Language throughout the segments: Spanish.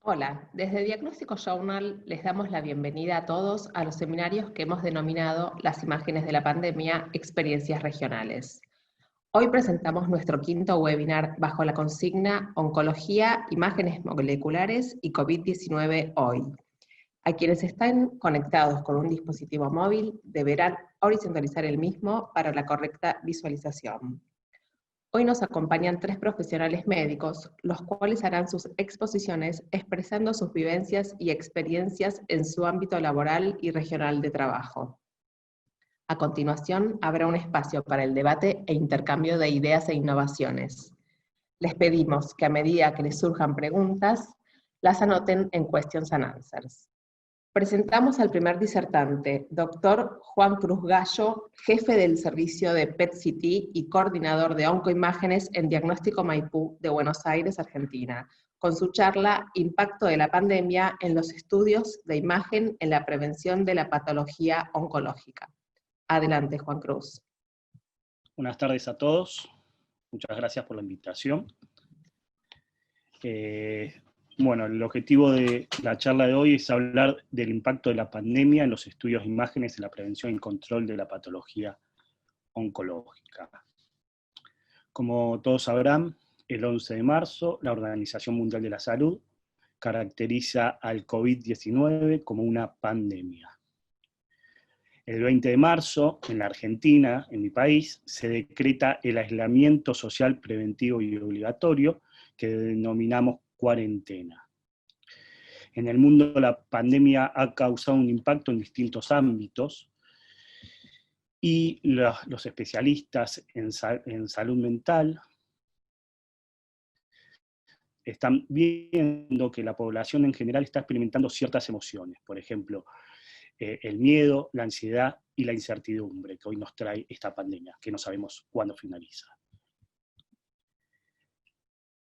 Hola, desde Diagnóstico Journal les damos la bienvenida a todos a los seminarios que hemos denominado Las imágenes de la pandemia, experiencias regionales. Hoy presentamos nuestro quinto webinar bajo la consigna Oncología, imágenes moleculares y COVID-19 hoy. A quienes están conectados con un dispositivo móvil deberán horizontalizar el mismo para la correcta visualización. Hoy nos acompañan 3 profesionales médicos, los cuales harán sus exposiciones expresando sus vivencias y experiencias en su ámbito laboral y regional de trabajo. A continuación, habrá un espacio para el debate e intercambio de ideas e innovaciones. Les pedimos que a medida que les surjan preguntas, las anoten en Questions and Answers. Presentamos al primer disertante, doctor Juan Cruz Gallo, jefe del servicio de PET-CT y coordinador de oncoimágenes en Diagnóstico Maipú de Buenos Aires, Argentina, con su charla Impacto de la pandemia en los estudios de imagen en la prevención de la patología oncológica. Adelante, Juan Cruz. Buenas tardes a todos. Muchas gracias por la invitación. Bueno, el objetivo de la charla de hoy es hablar del impacto de la pandemia en los estudios de imágenes en la prevención y control de la patología oncológica. Como todos sabrán, el 11 de marzo, la Organización Mundial de la Salud caracteriza al COVID-19 como una pandemia. El 20 de marzo, en la Argentina, en mi país, se decreta el aislamiento social preventivo y obligatorio, que denominamos cuarentena. En el mundo la pandemia ha causado un impacto en distintos ámbitos, y los especialistas en salud mental están viendo que la población en general está experimentando ciertas emociones, por ejemplo, el miedo, la ansiedad y la incertidumbre que hoy nos trae esta pandemia, que no sabemos cuándo finaliza.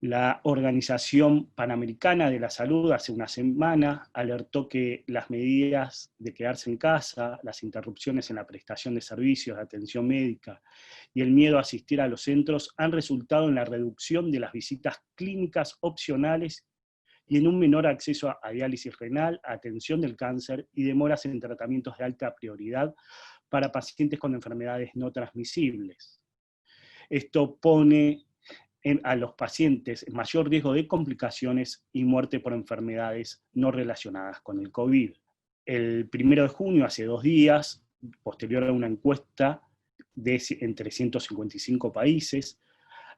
La Organización Panamericana de la Salud hace una semana alertó que las medidas de quedarse en casa, las interrupciones en la prestación de servicios de atención médica y el miedo a asistir a los centros han resultado en la reducción de las visitas clínicas opcionales y en un menor acceso a diálisis renal, atención del cáncer y demoras en tratamientos de alta prioridad para pacientes con enfermedades no transmisibles. Esto pone a los pacientes en mayor riesgo de complicaciones y muerte por enfermedades no relacionadas con el COVID. El 1 de junio, hace 2 días, posterior a una encuesta en 355 países,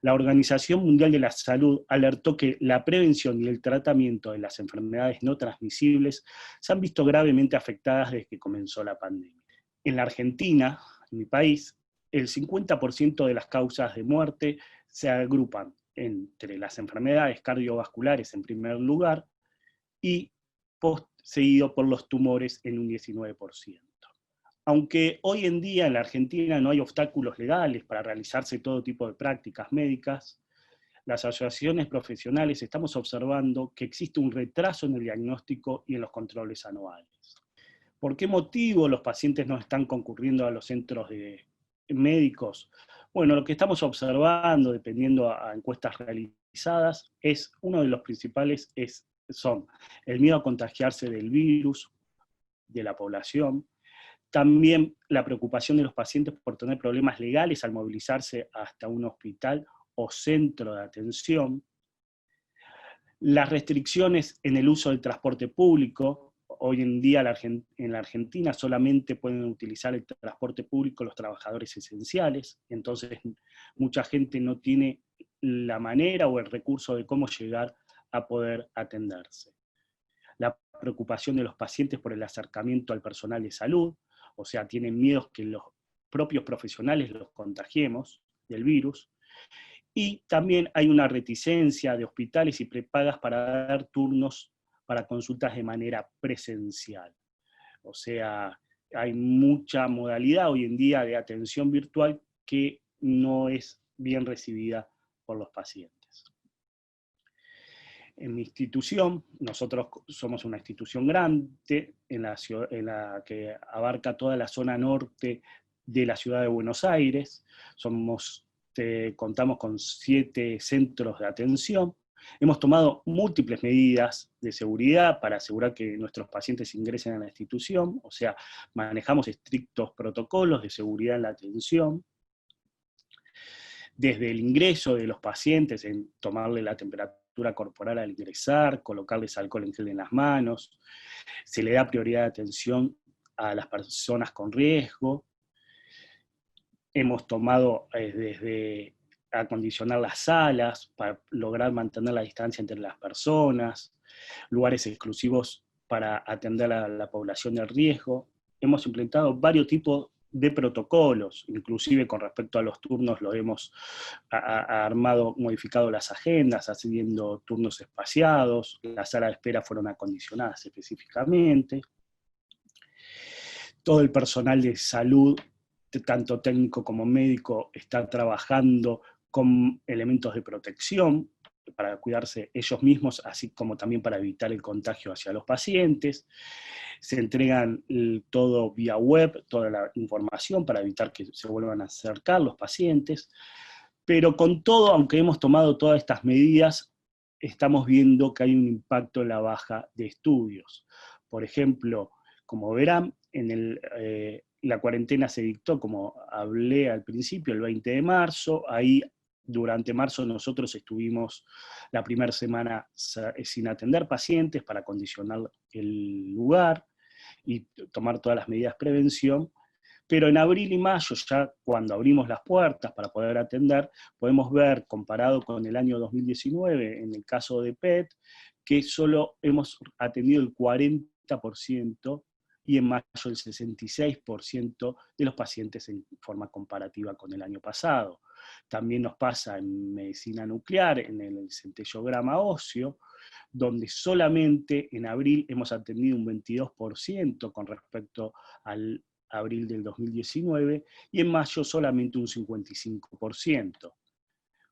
la Organización Mundial de la Salud alertó que la prevención y el tratamiento de las enfermedades no transmisibles se han visto gravemente afectadas desde que comenzó la pandemia. En la Argentina, en mi país, el 50% de las causas de muerte se agrupan entre las enfermedades cardiovasculares en primer lugar y seguido por los tumores en un 19%. Aunque hoy en día en la Argentina no hay obstáculos legales para realizarse todo tipo de prácticas médicas, las asociaciones profesionales estamos observando que existe un retraso en el diagnóstico y en los controles anuales. ¿Por qué motivo los pacientes no están concurriendo a los centros médicos? Bueno, lo que estamos observando, dependiendo a encuestas realizadas, uno de los principales son el miedo a contagiarse del virus de la población, también la preocupación de los pacientes por tener problemas legales al movilizarse hasta un hospital o centro de atención, las restricciones en el uso del transporte público. Hoy en día en la Argentina solamente pueden utilizar el transporte público los trabajadores esenciales, entonces mucha gente no tiene la manera o el recurso de cómo llegar a poder atenderse. La preocupación de los pacientes por el acercamiento al personal de salud, o sea, tienen miedos que los propios profesionales los contagiemos del virus, y también hay una reticencia de hospitales y prepagas para dar turnos para consultas de manera presencial. O sea, hay mucha modalidad hoy en día de atención virtual que no es bien recibida por los pacientes. En mi institución, nosotros somos una institución grande en la que abarca toda la zona norte de la ciudad de Buenos Aires. Contamos con 7 centros de atención, Hemos tomado múltiples medidas de seguridad para asegurar que nuestros pacientes ingresen a la institución, o sea, manejamos estrictos protocolos de seguridad en la atención, desde el ingreso de los pacientes, en tomarle la temperatura corporal al ingresar, colocarles alcohol en gel en las manos, se le da prioridad de atención a las personas con riesgo. Hemos tomado desde acondicionar las salas para lograr mantener la distancia entre las personas, lugares exclusivos para atender a la población de riesgo. Hemos implementado varios tipos de protocolos, inclusive con respecto a los turnos lo hemos armado, modificado las agendas, haciendo turnos espaciados, las salas de espera fueron acondicionadas específicamente. Todo el personal de salud, tanto técnico como médico, está trabajando con elementos de protección para cuidarse ellos mismos, así como también para evitar el contagio hacia los pacientes. Se entregan todo vía web, toda la información para evitar que se vuelvan a acercar los pacientes. Pero con todo, aunque hemos tomado todas estas medidas, estamos viendo que hay un impacto en la baja de estudios. Por ejemplo, como verán, la cuarentena se dictó, como hablé al principio, el 20 de marzo, ahí durante marzo nosotros estuvimos la primera semana sin atender pacientes para acondicionar el lugar y tomar todas las medidas de prevención, pero en abril y mayo, ya cuando abrimos las puertas para poder atender, podemos ver, comparado con el año 2019, en el caso de PET, que solo hemos atendido el 40%, y en mayo el 66% de los pacientes en forma comparativa con el año pasado. También nos pasa en medicina nuclear, en el centellograma óseo, donde solamente en abril hemos atendido un 22% con respecto al abril del 2019, y en mayo solamente un 55%.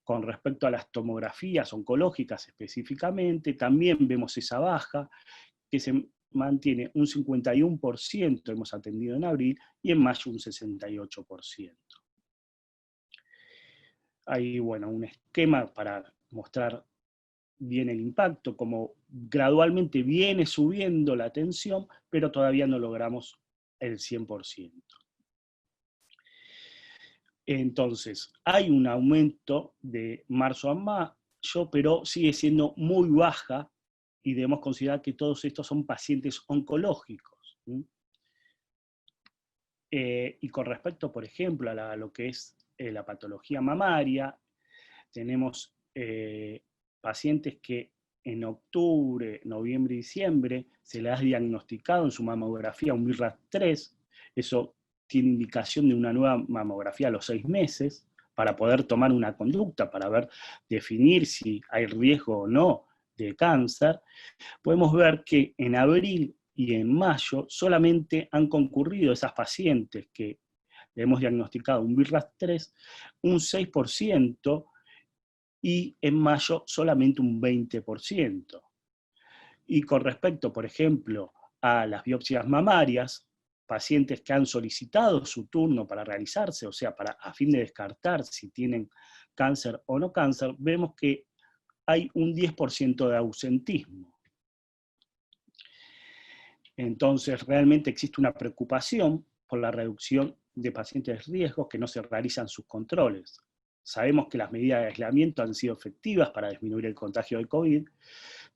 Con respecto a las tomografías oncológicas específicamente, también vemos esa baja, que se mantiene un 51% hemos atendido en abril, y en mayo un 68%. Hay, bueno, un esquema para mostrar bien el impacto, como gradualmente viene subiendo la atención, pero todavía no logramos el 100%. Entonces, hay un aumento de marzo a mayo, pero sigue siendo muy baja, y debemos considerar que todos estos son pacientes oncológicos. Y con respecto, por ejemplo, a lo que es la patología mamaria, tenemos pacientes que en octubre, noviembre y diciembre se les ha diagnosticado en su mamografía un BRAF3, eso tiene indicación de una nueva mamografía a los 6 meses, para poder tomar una conducta, para definir si hay riesgo o no de cáncer. Podemos ver que en abril y en mayo solamente han concurrido esas pacientes que le hemos diagnosticado un BRAF3, un 6%, y en mayo solamente un 20%. Y con respecto, por ejemplo, a las biopsias mamarias, pacientes que han solicitado su turno para realizarse, o sea, a fin de descartar si tienen cáncer o no cáncer, vemos que hay un 10% de ausentismo. Entonces, realmente existe una preocupación por la reducción de pacientes de riesgo que no se realizan sus controles. Sabemos que las medidas de aislamiento han sido efectivas para disminuir el contagio de COVID,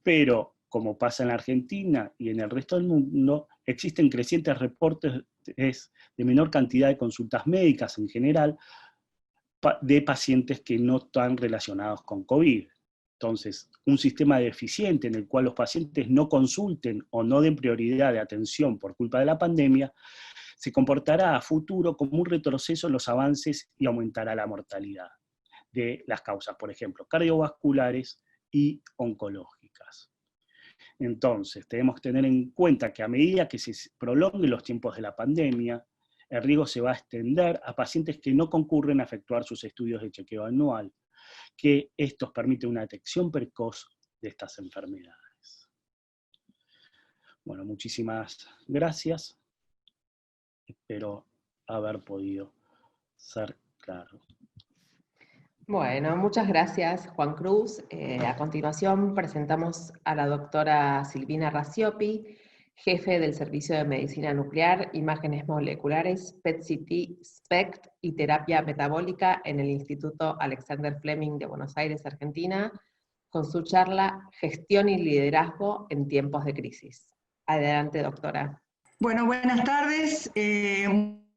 pero como pasa en la Argentina y en el resto del mundo, existen crecientes reportes de menor cantidad de consultas médicas en general de pacientes que no están relacionados con COVID. Entonces, un sistema deficiente en el cual los pacientes no consulten o no den prioridad de atención por culpa de la pandemia, se comportará a futuro como un retroceso en los avances y aumentará la mortalidad de las causas, por ejemplo, cardiovasculares y oncológicas. Entonces, tenemos que tener en cuenta que a medida que se prolonguen los tiempos de la pandemia, el riesgo se va a extender a pacientes que no concurren a efectuar sus estudios de chequeo anual, que estos permiten una detección precoz de estas enfermedades. Bueno, muchísimas gracias. Espero haber podido ser claro. Bueno, muchas gracias, Juan Cruz. A continuación presentamos a la doctora Silvina Rasiopi, jefe del Servicio de Medicina Nuclear, Imágenes Moleculares, PET-CT, SPECT y Terapia Metabólica en el Instituto Alexander Fleming de Buenos Aires, Argentina, con su charla Gestión y Liderazgo en Tiempos de Crisis. Adelante, doctora. Bueno, buenas tardes.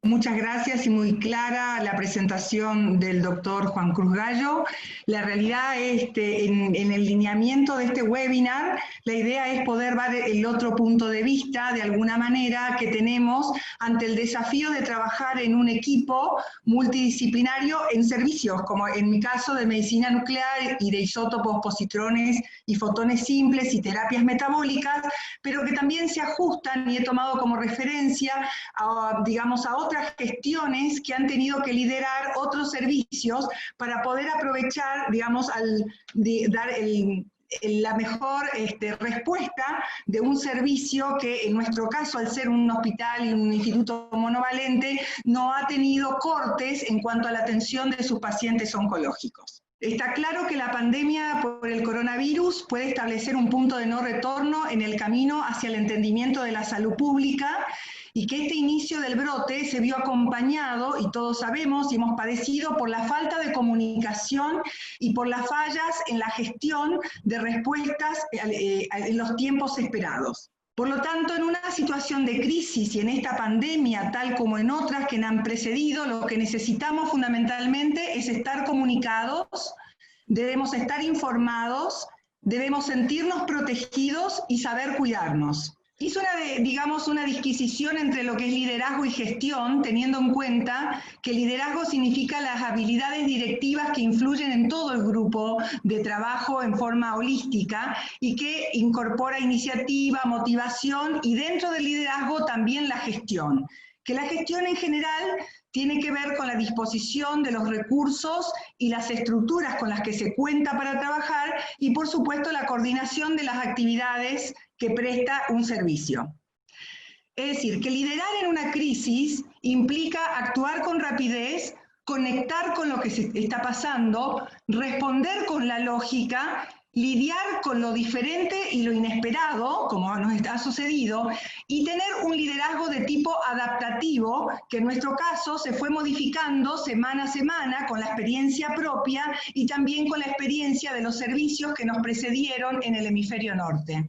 Muchas gracias y muy clara la presentación del doctor Juan Cruz Gallo. La realidad, en el lineamiento de este webinar, la idea es poder ver el otro punto de vista, de alguna manera, que tenemos ante el desafío de trabajar en un equipo multidisciplinario en servicios, como en mi caso de medicina nuclear y de isótopos, positrones y fotones simples y terapias metabólicas, pero que también se ajustan, y he tomado como referencia, a otras gestiones que han tenido que liderar otros servicios para poder aprovechar, dar la mejor respuesta de un servicio que en nuestro caso, al ser un hospital y un instituto monovalente, no ha tenido cortes en cuanto a la atención de sus pacientes oncológicos. Está claro que la pandemia por el coronavirus puede establecer un punto de no retorno en el camino hacia el entendimiento de la salud pública, y que este inicio del brote se vio acompañado, y todos sabemos y hemos padecido, por la falta de comunicación y por las fallas en la gestión de respuestas en los tiempos esperados. Por lo tanto, en una situación de crisis y en esta pandemia, tal como en otras que han precedido, lo que necesitamos fundamentalmente es estar comunicados, debemos estar informados, debemos sentirnos protegidos y saber cuidarnos. Hizo una disquisición entre lo que es liderazgo y gestión, teniendo en cuenta que liderazgo significa las habilidades directivas que influyen en todo el grupo de trabajo en forma holística y que incorpora iniciativa, motivación, y dentro del liderazgo también la gestión. Que la gestión en general tiene que ver con la disposición de los recursos y las estructuras con las que se cuenta para trabajar, y por supuesto la coordinación de las actividades que presta un servicio. Es decir, que liderar en una crisis implica actuar con rapidez, conectar con lo que se está pasando, responder con la lógica, lidiar con lo diferente y lo inesperado, como nos ha sucedido, y tener un liderazgo de tipo adaptativo, que en nuestro caso se fue modificando semana a semana con la experiencia propia y también con la experiencia de los servicios que nos precedieron en el hemisferio norte.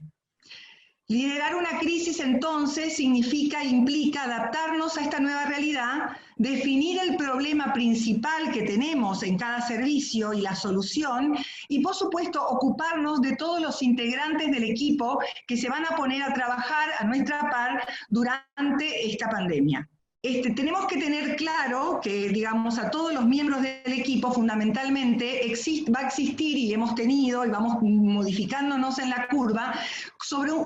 Liderar una crisis entonces implica adaptarnos a esta nueva realidad, definir el problema principal que tenemos en cada servicio y la solución, y por supuesto ocuparnos de todos los integrantes del equipo que se van a poner a trabajar a nuestra par durante esta pandemia. Tenemos que tener claro que, a todos los miembros del equipo fundamentalmente va a existir, y hemos tenido, y vamos modificándonos en la curva,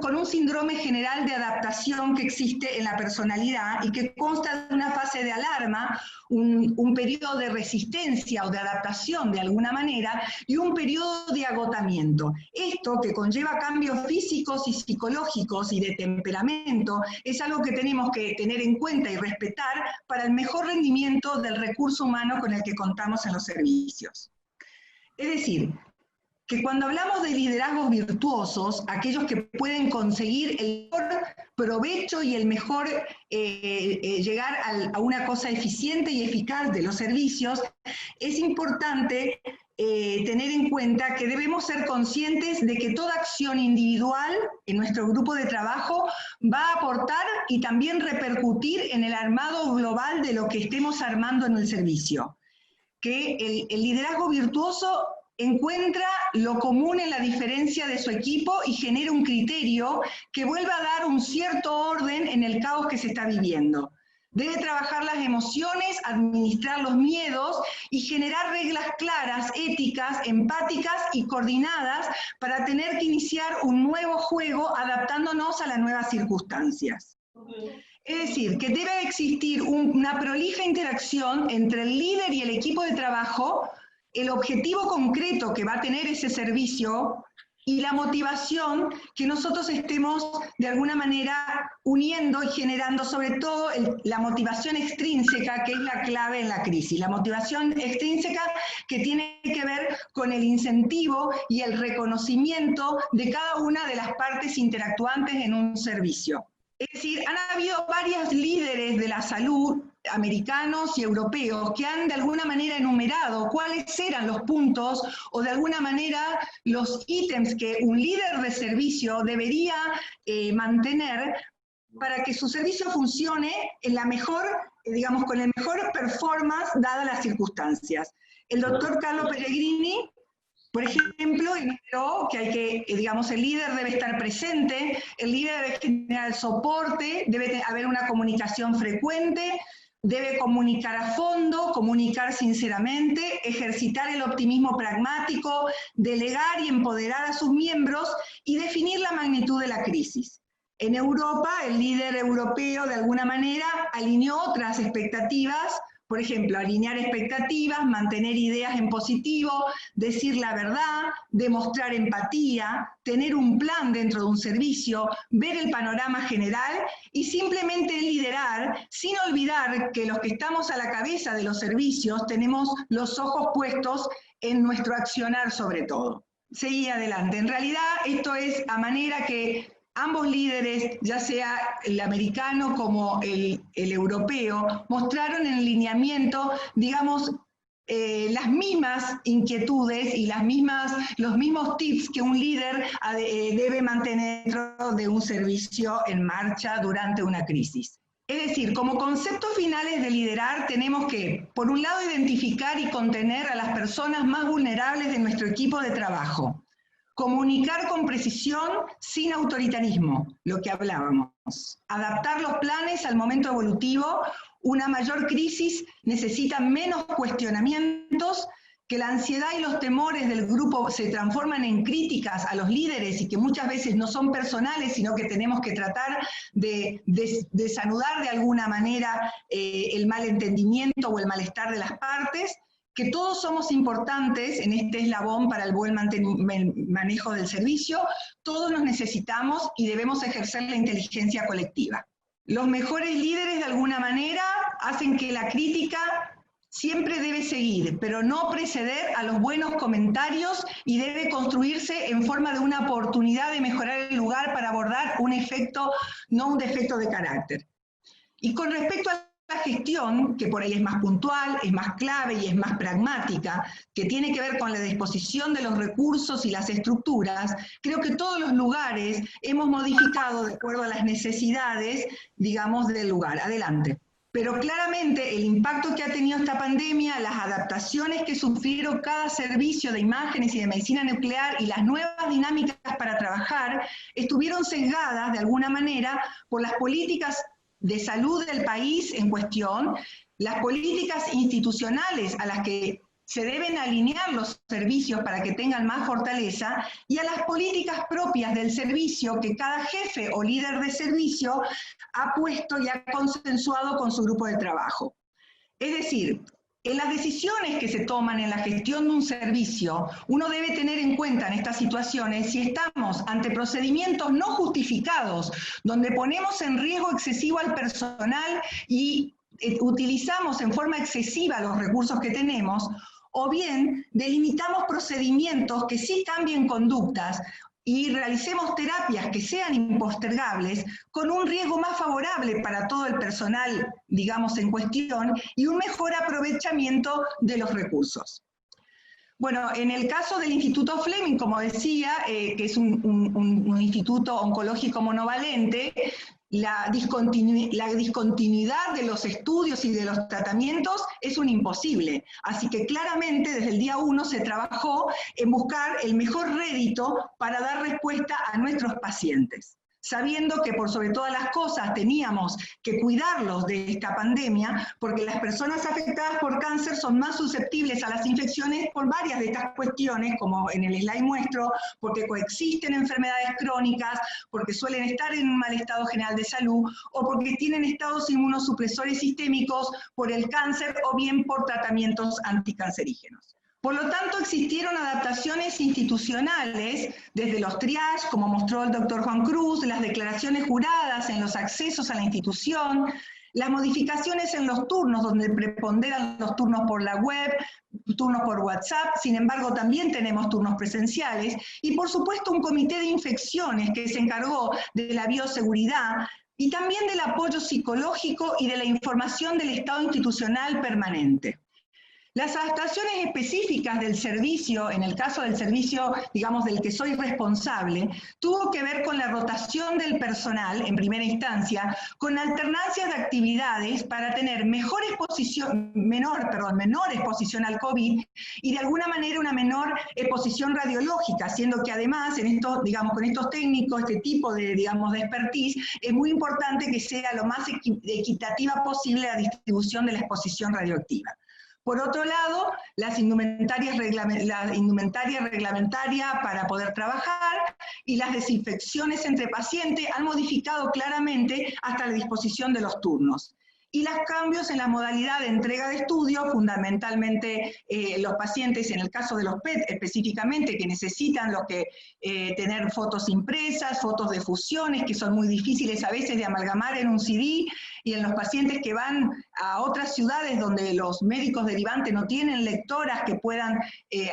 con un síndrome general de adaptación que existe en la personalidad y que consta de una fase de alarma, un periodo de resistencia o de adaptación de alguna manera, y un periodo de agotamiento. Esto, que conlleva cambios físicos y psicológicos y de temperamento, es algo que tenemos que tener en cuenta y respetar para el mejor rendimiento del recurso humano con el que contamos en los servicios. Es decir, que cuando hablamos de liderazgos virtuosos, aquellos que pueden conseguir el mejor provecho y el mejor llegar a una cosa eficiente y eficaz de los servicios, es importante tener en cuenta que debemos ser conscientes de que toda acción individual en nuestro grupo de trabajo va a aportar y también repercutir en el armado global de lo que estemos armando en el servicio. Que el liderazgo virtuoso encuentra lo común en la diferencia de su equipo y genera un criterio que vuelva a dar un cierto orden en el caos que se está viviendo. Debe trabajar las emociones, administrar los miedos y generar reglas claras, éticas, empáticas y coordinadas para tener que iniciar un nuevo juego adaptándonos a las nuevas circunstancias. Es decir, que debe existir una prolija interacción entre el líder y el equipo de trabajo, el objetivo concreto que va a tener ese servicio, y la motivación que nosotros estemos de alguna manera uniendo y generando, sobre todo la motivación extrínseca, que es la clave en la crisis. La motivación extrínseca que tiene que ver con el incentivo y el reconocimiento de cada una de las partes interactuantes en un servicio. Es decir, han habido varios líderes de la salud, americanos y europeos, que han de alguna manera enumerado cuáles eran los puntos o de alguna manera los ítems que un líder de servicio debería mantener para que su servicio funcione en la mejor, digamos, con el mejor performance dadas las circunstancias. El doctor Carlo Pellegrini, por ejemplo, indicó que digamos, el líder debe estar presente, el líder debe generar soporte, debe haber una comunicación frecuente, debe comunicar a fondo, comunicar sinceramente, ejercitar el optimismo pragmático, delegar y empoderar a sus miembros y definir la magnitud de la crisis. En Europa, el líder europeo de alguna manera alineó otras expectativas. Por ejemplo, alinear expectativas, mantener ideas en positivo, decir la verdad, demostrar empatía, tener un plan dentro de un servicio, ver el panorama general y simplemente liderar, sin olvidar que los que estamos a la cabeza de los servicios tenemos los ojos puestos en nuestro accionar sobre todo. Seguí adelante. En realidad, esto es a manera que ambos líderes, ya sea el americano como el europeo, mostraron en el lineamiento, digamos, las mismas inquietudes y los mismos tips que un líder debe mantener dentro de un servicio en marcha durante una crisis. Es decir, como conceptos finales de liderar tenemos que, por un lado, identificar y contener a las personas más vulnerables de nuestro equipo de trabajo. Comunicar con precisión sin autoritarismo, lo que hablábamos. Adaptar los planes al momento evolutivo. Una mayor crisis necesita menos cuestionamientos, que la ansiedad y los temores del grupo se transforman en críticas a los líderes y que muchas veces no son personales, sino que tenemos que tratar de desanudar de alguna manera el malentendimiento o el malestar de las partes. Que todos somos importantes en este eslabón para el buen manejo del servicio, todos nos necesitamos y debemos ejercer la inteligencia colectiva. Los mejores líderes de alguna manera hacen que la crítica siempre debe seguir, pero no preceder a los buenos comentarios y debe construirse en forma de una oportunidad de mejorar el lugar para abordar un efecto, no un defecto de carácter. Y con respecto a la gestión, que por ahí es más puntual, es más clave y es más pragmática, que tiene que ver con la disposición de los recursos y las estructuras, creo que todos los lugares hemos modificado de acuerdo a las necesidades, digamos, del lugar. Adelante. Pero claramente el impacto que ha tenido esta pandemia, las adaptaciones que sufrieron cada servicio de imágenes y de medicina nuclear y las nuevas dinámicas para trabajar, estuvieron sesgadas de alguna manera por las políticas de salud del país en cuestión, las políticas institucionales a las que se deben alinear los servicios para que tengan más fortaleza y a las políticas propias del servicio que cada jefe o líder de servicio ha puesto y ha consensuado con su grupo de trabajo. Es decir, en las decisiones que se toman en la gestión de un servicio, uno debe tener en cuenta en estas situaciones si estamos ante procedimientos no justificados, donde ponemos en riesgo excesivo al personal y utilizamos en forma excesiva los recursos que tenemos, o bien delimitamos procedimientos que sí cambien conductas y realicemos terapias que sean impostergables con un riesgo más favorable para todo el personal, digamos, en cuestión, y un mejor aprovechamiento de los recursos. Bueno, en el caso del Instituto Fleming, como decía, que es un instituto oncológico monovalente, la discontinuidad de los estudios y de los tratamientos es un imposible. Así que claramente desde el día 1 se trabajó en buscar el mejor rédito para dar respuesta a nuestros pacientes, sabiendo que por sobre todas las cosas teníamos que cuidarlos de esta pandemia, porque las personas afectadas por cáncer son más susceptibles a las infecciones por varias de estas cuestiones, como en el slide muestro, porque coexisten enfermedades crónicas, porque suelen estar en un mal estado general de salud, o porque tienen estados inmunosupresores sistémicos por el cáncer, o bien por tratamientos anticancerígenos. Por lo tanto, existieron adaptaciones institucionales, desde los triage, como mostró el doctor Juan Cruz, las declaraciones juradas en los accesos a la institución, las modificaciones en los turnos, donde preponderan los turnos por la web, turnos por WhatsApp, sin embargo también tenemos turnos presenciales, y por supuesto un comité de infecciones que se encargó de la bioseguridad, y también del apoyo psicológico y de la información del estado institucional permanente. Las adaptaciones específicas del servicio, en el caso del servicio, digamos, del que soy responsable, tuvo que ver con la rotación del personal, en primera instancia, con alternancias de actividades para tener menor exposición al COVID y de alguna manera una menor exposición radiológica, siendo que además, en estos, digamos, con estos técnicos, este tipo de, digamos, de expertise, es muy importante que sea lo más equitativa posible la distribución de la exposición radioactiva. Por otro lado, la indumentaria reglamentaria para poder trabajar y las desinfecciones entre pacientes han modificado claramente hasta la disposición de los turnos. Y los cambios en la modalidad de entrega de estudio, fundamentalmente los pacientes, en el caso de los PET específicamente, que necesitan tener fotos impresas, fotos de fusiones, que son muy difíciles a veces de amalgamar en un CD, y en los pacientes que van a otras ciudades donde los médicos derivantes no tienen lectoras que puedan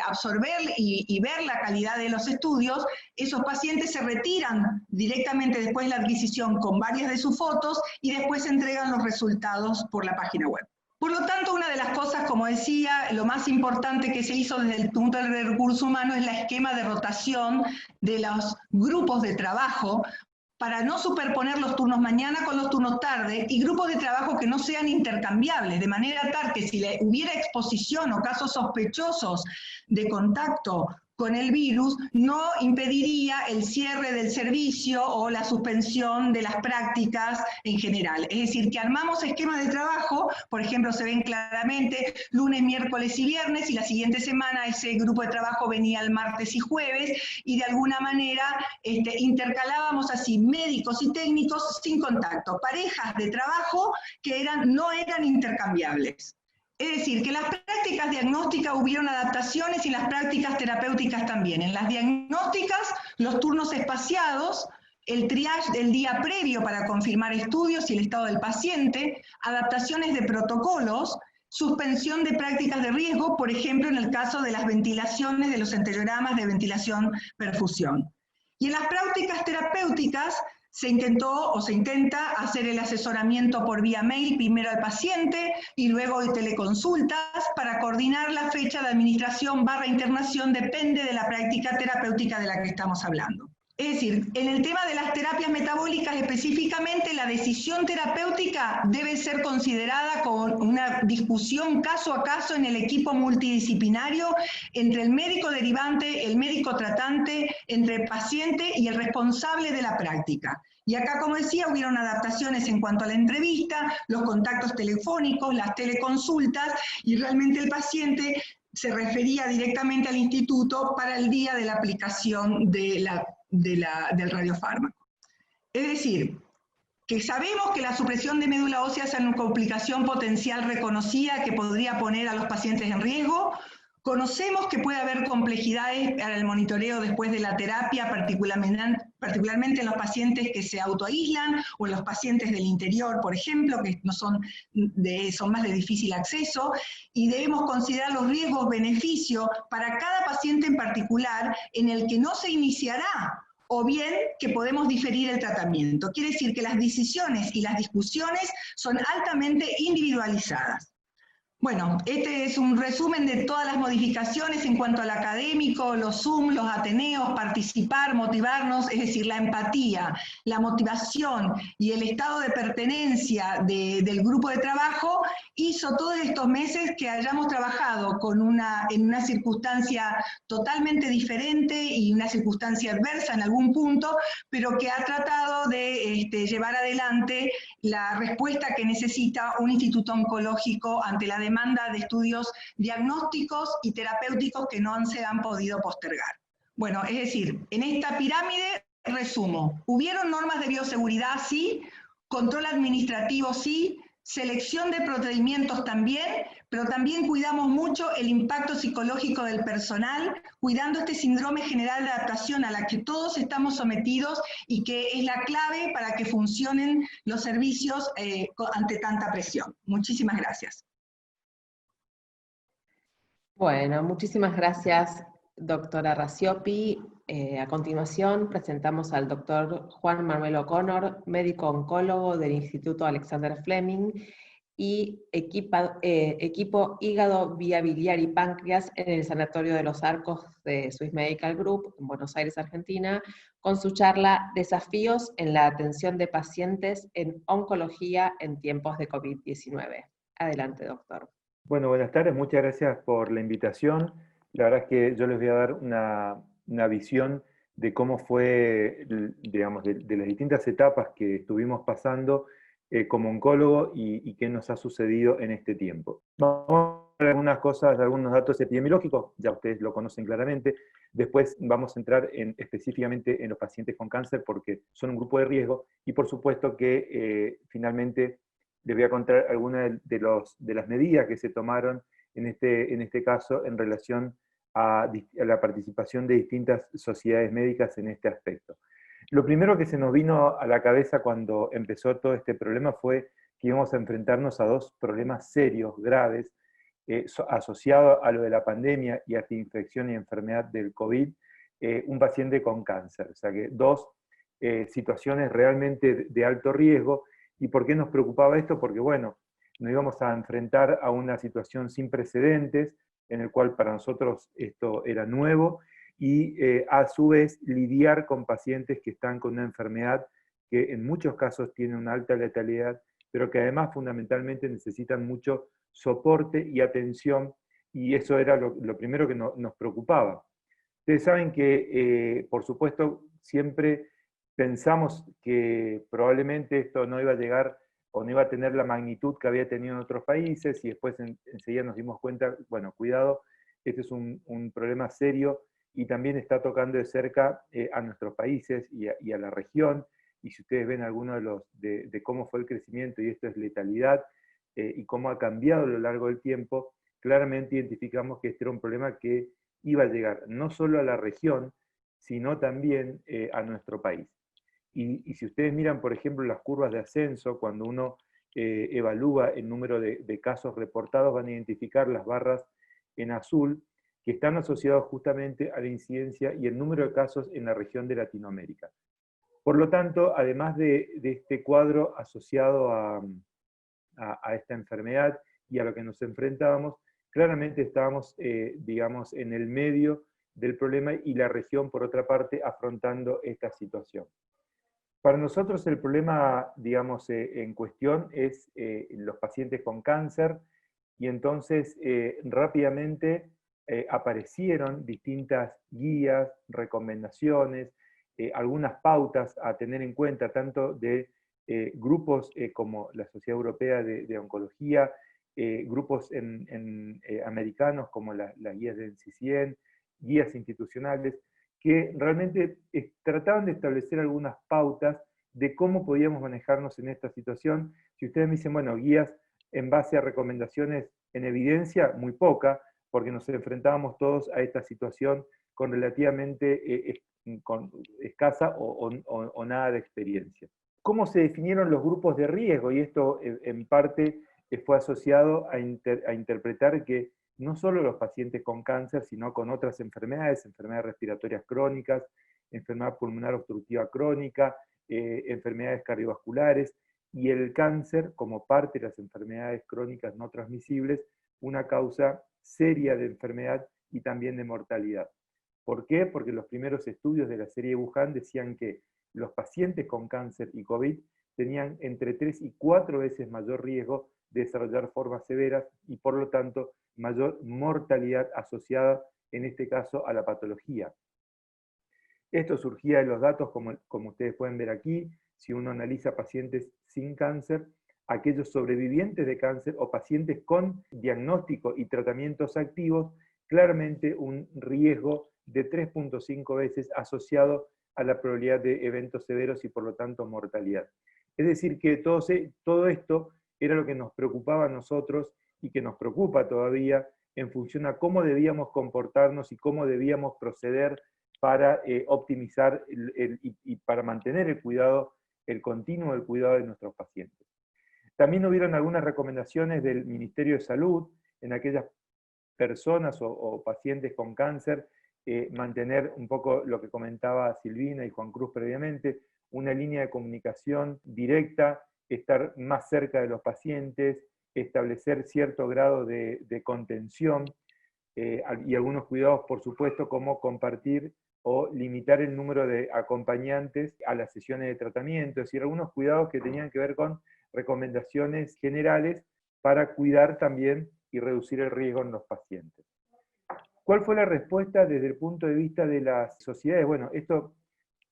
absorber y ver la calidad de los estudios, esos pacientes se retiran directamente después de la adquisición con varias de sus fotos y después entregan los resultados por la página web. Por lo tanto, una de las cosas, como decía, lo más importante que se hizo desde el punto del recurso humano es la esquema de rotación de los grupos de trabajo para no superponer los turnos mañana con los turnos tarde y grupos de trabajo que no sean intercambiables, de manera tal que si hubiera exposición o casos sospechosos de contacto con el virus, no impediría el cierre del servicio o la suspensión de las prácticas en general. Es decir, que armamos esquemas de trabajo, por ejemplo, se ven claramente lunes, miércoles y viernes, y la siguiente semana ese grupo de trabajo venía el martes y jueves, y de alguna manera intercalábamos así médicos y técnicos sin contacto, parejas de trabajo que no eran intercambiables. Es decir, que en las prácticas diagnósticas hubieron adaptaciones y en las prácticas terapéuticas también. En las diagnósticas, los turnos espaciados, el triage del día previo para confirmar estudios y el estado del paciente, adaptaciones de protocolos, suspensión de prácticas de riesgo, por ejemplo, en el caso de las ventilaciones de los enterogramas de ventilación-perfusión. Y en las prácticas terapéuticas, se intentó o se intenta hacer el asesoramiento por vía mail, primero al paciente y luego de teleconsultas para coordinar la fecha de administración / internación, depende de la práctica terapéutica de la que estamos hablando. Es decir, en el tema de las terapias metabólicas específicamente, la decisión terapéutica debe ser considerada con una discusión caso a caso en el equipo multidisciplinario entre el médico derivante, el médico tratante, entre el paciente y el responsable de la práctica. Y acá, como decía, hubieron adaptaciones en cuanto a la entrevista, los contactos telefónicos, las teleconsultas, y realmente el paciente se refería directamente al instituto para el día de la aplicación del radiofármaco. Es decir, que sabemos que la supresión de médula ósea es una complicación potencial reconocida que podría poner a los pacientes en riesgo. Conocemos que puede haber complejidades para el monitoreo después de la terapia, particularmente en los pacientes que se autoaíslan o en los pacientes del interior, por ejemplo, que no son más de difícil acceso, y debemos considerar los riesgos-beneficios para cada paciente en particular en el que no se iniciará o bien que podemos diferir el tratamiento. Quiere decir que las decisiones y las discusiones son altamente individualizadas. Bueno, este es un resumen de todas las modificaciones en cuanto al académico, los Zoom, los ateneos, participar, motivarnos, es decir, la empatía, la motivación y el estado de pertenencia del grupo de trabajo hizo todos estos meses que hayamos trabajado en una circunstancia totalmente diferente y una circunstancia adversa en algún punto, pero que ha tratado de llevar adelante la respuesta que necesita un instituto oncológico ante la demanda de estudios diagnósticos y terapéuticos que no se han podido postergar. Bueno, es decir, en esta pirámide, resumo, hubieron normas de bioseguridad, sí, control administrativo, sí, selección de procedimientos también, pero también cuidamos mucho el impacto psicológico del personal, cuidando este síndrome general de adaptación a la que todos estamos sometidos y que es la clave para que funcionen los servicios ante tanta presión. Muchísimas gracias. Bueno, muchísimas gracias, doctora Rasiopi. A continuación presentamos al doctor Juan Manuel O'Connor, médico oncólogo del Instituto Alexander Fleming y equipo hígado, vía biliar y páncreas en el Sanatorio de los Arcos de Swiss Medical Group, en Buenos Aires, Argentina, con su charla Desafíos en la atención de pacientes en oncología en tiempos de COVID-19. Adelante, doctor. Bueno, buenas tardes, muchas gracias por la invitación. La verdad es que yo les voy a dar una visión de cómo fue, digamos, de las distintas etapas que estuvimos pasando como oncólogo y qué nos ha sucedido en este tiempo. Vamos a ver algunas cosas, algunos datos epidemiológicos, ya ustedes lo conocen claramente. Después vamos a entrar específicamente en los pacientes con cáncer porque son un grupo de riesgo y por supuesto que finalmente les voy a contar algunas de las medidas que se tomaron en este caso en relación a la participación de distintas sociedades médicas en este aspecto. Lo primero que se nos vino a la cabeza cuando empezó todo este problema fue que íbamos a enfrentarnos a dos problemas serios, graves, asociados a lo de la pandemia y a esta infección y enfermedad del COVID, un paciente con cáncer. O sea que dos situaciones realmente de alto riesgo. ¿Y por qué nos preocupaba esto? Porque, bueno, nos íbamos a enfrentar a una situación sin precedentes, en el cual para nosotros esto era nuevo, y a su vez lidiar con pacientes que están con una enfermedad que en muchos casos tiene una alta letalidad, pero que además fundamentalmente necesitan mucho soporte y atención, y eso era lo primero que nos preocupaba. Ustedes saben que, por supuesto, siempre pensamos que probablemente esto no iba a llegar o no iba a tener la magnitud que había tenido en otros países, y después enseguida nos dimos cuenta, bueno, cuidado, este es un problema serio y también está tocando de cerca a nuestros países y a la región, y si ustedes ven algunos de cómo fue el crecimiento, y esto es letalidad, y cómo ha cambiado a lo largo del tiempo, claramente identificamos que este era un problema que iba a llegar no solo a la región, sino también a nuestro país. Y si ustedes miran, por ejemplo, las curvas de ascenso, cuando uno evalúa el número de casos reportados, van a identificar las barras en azul, que están asociados justamente a la incidencia y el número de casos en la región de Latinoamérica. Por lo tanto, además de este cuadro asociado a esta enfermedad y a lo que nos enfrentábamos, claramente estábamos, digamos, en el medio del problema y la región, por otra parte, afrontando esta situación. Para nosotros el problema, digamos, en cuestión es los pacientes con cáncer, y entonces rápidamente aparecieron distintas guías, recomendaciones, algunas pautas a tener en cuenta, tanto de grupos como la Sociedad Europea de Oncología, grupos americanos como las guías de NCCN, guías institucionales, que realmente trataban de establecer algunas pautas de cómo podíamos manejarnos en esta situación. Si ustedes me dicen, bueno, guías en base a recomendaciones en evidencia, muy poca, porque nos enfrentábamos todos a esta situación con relativamente con escasa o nada de experiencia. ¿Cómo se definieron los grupos de riesgo? Y esto en parte fue asociado a interpretar que no solo los pacientes con cáncer, sino con otras enfermedades, enfermedades respiratorias crónicas, enfermedad pulmonar obstructiva crónica, enfermedades cardiovasculares, y el cáncer como parte de las enfermedades crónicas no transmisibles, una causa seria de enfermedad y también de mortalidad. ¿Por qué? Porque los primeros estudios de la serie Wuhan decían que los pacientes con cáncer y COVID tenían entre 3 y 4 veces mayor riesgo de desarrollar formas severas y por lo tanto mayor mortalidad asociada en este caso a la patología. Esto surgía de los datos como ustedes pueden ver aquí. Si uno analiza pacientes sin cáncer, aquellos sobrevivientes de cáncer o pacientes con diagnóstico y tratamientos activos, claramente un riesgo de 3.5 veces asociado a la probabilidad de eventos severos y por lo tanto mortalidad. Es decir que todo esto era lo que nos preocupaba a nosotros y que nos preocupa todavía en función a cómo debíamos comportarnos y cómo debíamos proceder para optimizar y para mantener el cuidado, el continuo del cuidado de nuestros pacientes. También hubieron algunas recomendaciones del Ministerio de Salud en aquellas personas o pacientes con cáncer, mantener un poco lo que comentaba Silvina y Juan Cruz previamente, una línea de comunicación directa, estar más cerca de los pacientes, establecer cierto grado de contención y algunos cuidados, por supuesto, como compartir o limitar el número de acompañantes a las sesiones de tratamiento, es decir, algunos cuidados que tenían que ver con recomendaciones generales para cuidar también y reducir el riesgo en los pacientes. ¿Cuál fue la respuesta desde el punto de vista de las sociedades? Bueno, esto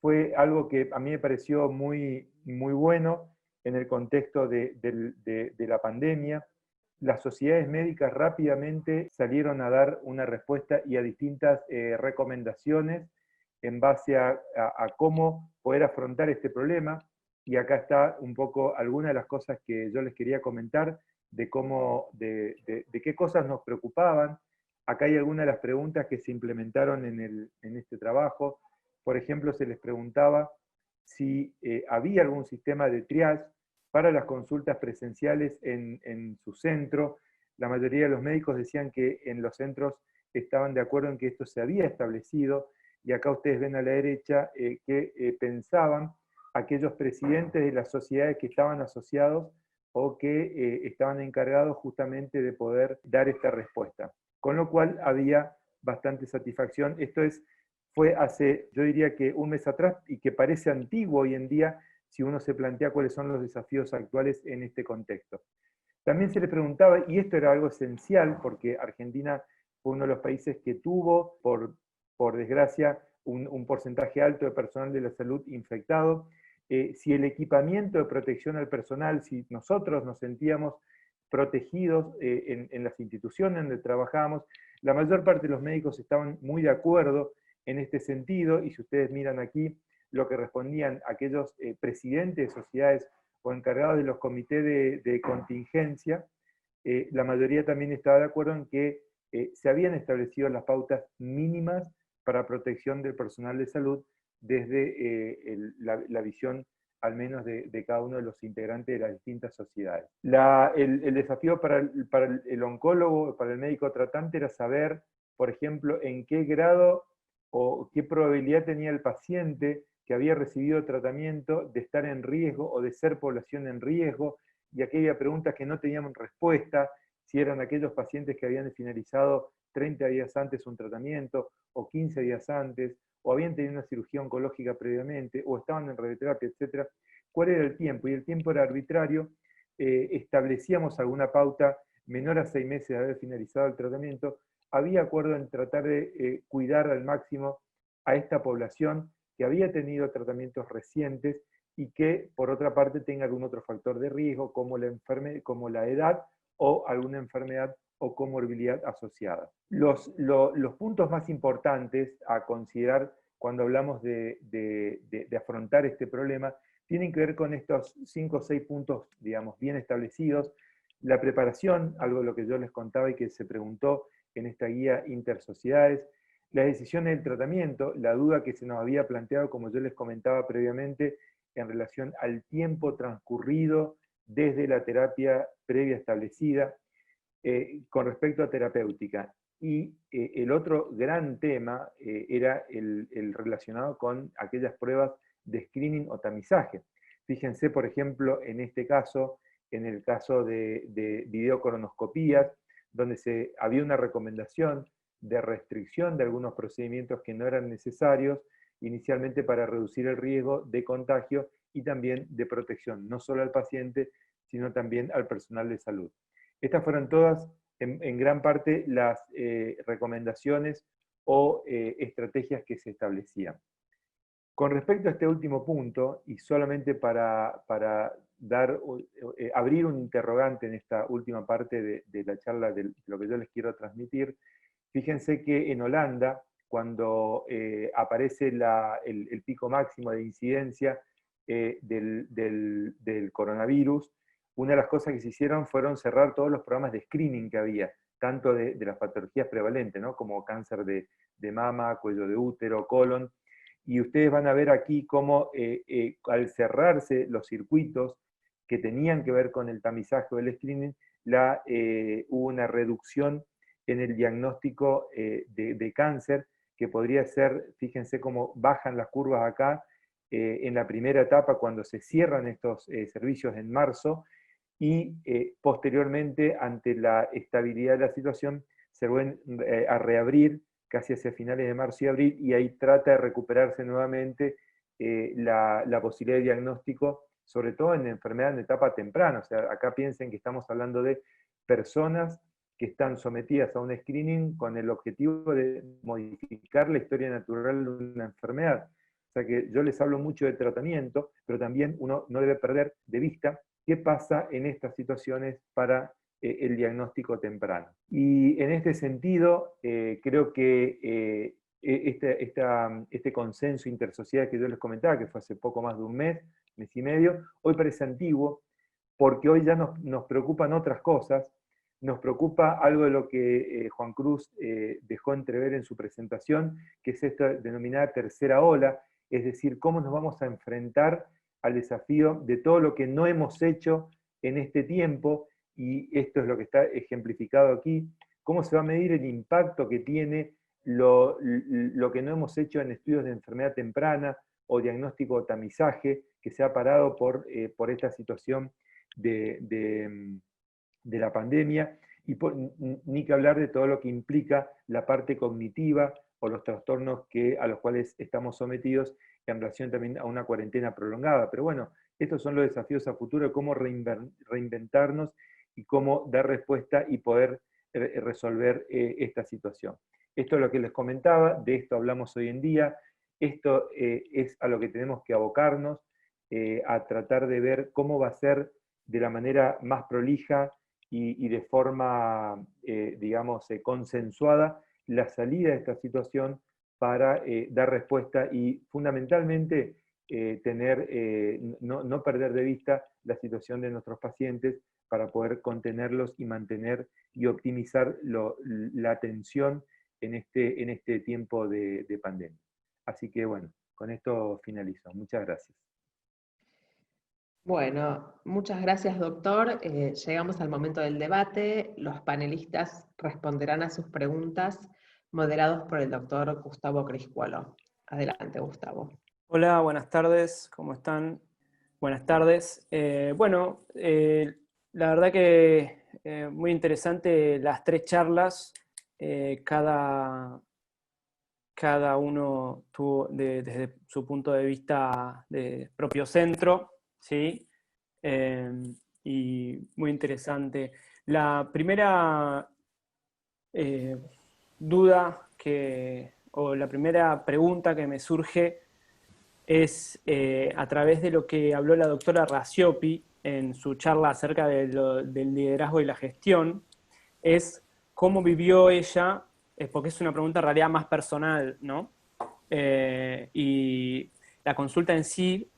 fue algo que a mí me pareció muy, muy bueno en el contexto de la pandemia. Las sociedades médicas rápidamente salieron a dar una respuesta y a distintas recomendaciones en base a cómo poder afrontar este problema. Y acá está un poco algunas de las cosas que yo les quería comentar de qué cosas nos preocupaban. Acá hay algunas de las preguntas que se implementaron en este trabajo. Por ejemplo, se les preguntaba si había algún sistema de triage para las consultas presenciales en su centro. La mayoría de los médicos decían que en los centros estaban de acuerdo en que esto se había establecido, y acá ustedes ven a la derecha que pensaban aquellos presidentes de las sociedades que estaban asociados o que estaban encargados justamente de poder dar esta respuesta. Con lo cual había bastante satisfacción. Esto fue hace, yo diría que un mes atrás, y que parece antiguo hoy en día si uno se plantea cuáles son los desafíos actuales en este contexto. También se le preguntaba, y esto era algo esencial, porque Argentina fue uno de los países que tuvo, por desgracia, un porcentaje alto de personal de la salud infectado, si el equipamiento de protección al personal, si nosotros nos sentíamos protegidos en las instituciones donde trabajábamos. La mayor parte de los médicos estaban muy de acuerdo en este sentido, y si ustedes miran aquí lo que respondían aquellos presidentes de sociedades o encargados de los comités de contingencia, la mayoría también estaba de acuerdo en que se habían establecido las pautas mínimas para protección del personal de salud desde la visión al menos de cada uno de los integrantes de las distintas sociedades. El desafío para el oncólogo, para el médico tratante, era saber, por ejemplo, en qué grado o qué probabilidad tenía el paciente que había recibido tratamiento de estar en riesgo o de ser población en riesgo, y aquí había preguntas que no tenían respuesta, si eran aquellos pacientes que habían finalizado 30 días antes un tratamiento, o 15 días antes, o habían tenido una cirugía oncológica previamente, o estaban en radioterapia, etc. ¿Cuál era el tiempo? Y el tiempo era arbitrario. Establecíamos alguna pauta menor a 6 meses de haber finalizado el tratamiento. Había acuerdo en tratar de cuidar al máximo a esta población que había tenido tratamientos recientes y que, por otra parte, tenga algún otro factor de riesgo, como la edad o alguna enfermedad o comorbilidad asociada. Los puntos más importantes a considerar cuando hablamos de afrontar este problema tienen que ver con estos 5 o 6 puntos, digamos, bien establecidos. La preparación, algo de lo que yo les contaba y que se preguntó en esta guía Intersociedades. Las decisiones del tratamiento, la duda que se nos había planteado, como yo les comentaba previamente, en relación al tiempo transcurrido desde la terapia previa establecida, con respecto a terapéutica. Y el otro gran tema era el relacionado con aquellas pruebas de screening o tamizaje. Fíjense, por ejemplo, en este caso, en el caso de videocolonoscopías, donde había una recomendación de restricción de algunos procedimientos que no eran necesarios, inicialmente para reducir el riesgo de contagio y también de protección, no solo al paciente, sino también al personal de salud. Estas fueron todas, en gran parte, las recomendaciones o estrategias que se establecían. Con respecto a este último punto, y solamente para abrir un interrogante en esta última parte de la charla de lo que yo les quiero transmitir, fíjense que en Holanda, cuando aparece el pico máximo de incidencia del coronavirus, una de las cosas que se hicieron fueron cerrar todos los programas de screening que había, tanto de las patologías prevalentes, ¿no? Como cáncer de mama, cuello de útero, colon. Y ustedes van a ver aquí cómo al cerrarse los circuitos que tenían que ver con el tamizaje o el screening, hubo una reducción en el diagnóstico de cáncer, que podría ser, fíjense cómo bajan las curvas acá, en la primera etapa cuando se cierran estos servicios en marzo, y posteriormente, ante la estabilidad de la situación, se vuelven a reabrir casi hacia finales de marzo y abril, y ahí trata de recuperarse nuevamente la posibilidad de diagnóstico, sobre todo en enfermedad en etapa temprana. O sea, acá piensen que estamos hablando de personas que están sometidas a un screening con el objetivo de modificar la historia natural de una enfermedad. O sea que yo les hablo mucho de tratamiento, pero también uno no debe perder de vista qué pasa en estas situaciones para el diagnóstico temprano. Y en este sentido, creo que este consenso intersocial que yo les comentaba, que fue hace poco más de un mes y medio, hoy parece antiguo, porque hoy ya nos preocupan otras cosas. Nos preocupa algo de lo que Juan Cruz dejó entrever en su presentación, que es esta denominada tercera ola, es decir, cómo nos vamos a enfrentar al desafío de todo lo que no hemos hecho en este tiempo, y esto es lo que está ejemplificado aquí, cómo se va a medir el impacto que tiene lo que no hemos hecho en estudios de enfermedad temprana o diagnóstico o tamizaje, que se ha parado por esta situación de la pandemia, y ni que hablar de todo lo que implica la parte cognitiva o los trastornos a los cuales estamos sometidos en relación también a una cuarentena prolongada. Pero bueno, estos son los desafíos a futuro de cómo reinventarnos y cómo dar respuesta y poder resolver esta situación. Esto es lo que les comentaba, de esto hablamos hoy en día, esto es a lo que tenemos que abocarnos, a tratar de ver cómo va a ser de la manera más prolija y de forma, digamos, consensuada la salida de esta situación para dar respuesta y fundamentalmente no perder de vista la situación de nuestros pacientes para poder contenerlos y mantener y optimizar la atención en este tiempo de pandemia. Así que bueno, con esto finalizo. Muchas gracias. Bueno, muchas gracias, doctor. Llegamos al momento del debate. Los panelistas responderán a sus preguntas, moderados por el doctor Gustavo Criscuolo. Adelante, Gustavo. Hola, buenas tardes. ¿Cómo están? Buenas tardes. La verdad que muy interesante las tres charlas. Cada uno tuvo desde su punto de vista de propio centro, ¿sí? Y muy interesante. La primera duda o la primera pregunta que me surge es a través de lo que habló la doctora Rasiopi en su charla acerca del liderazgo y la gestión, es cómo vivió ella, porque es una pregunta en realidad más personal, ¿no? Y la consulta en sí,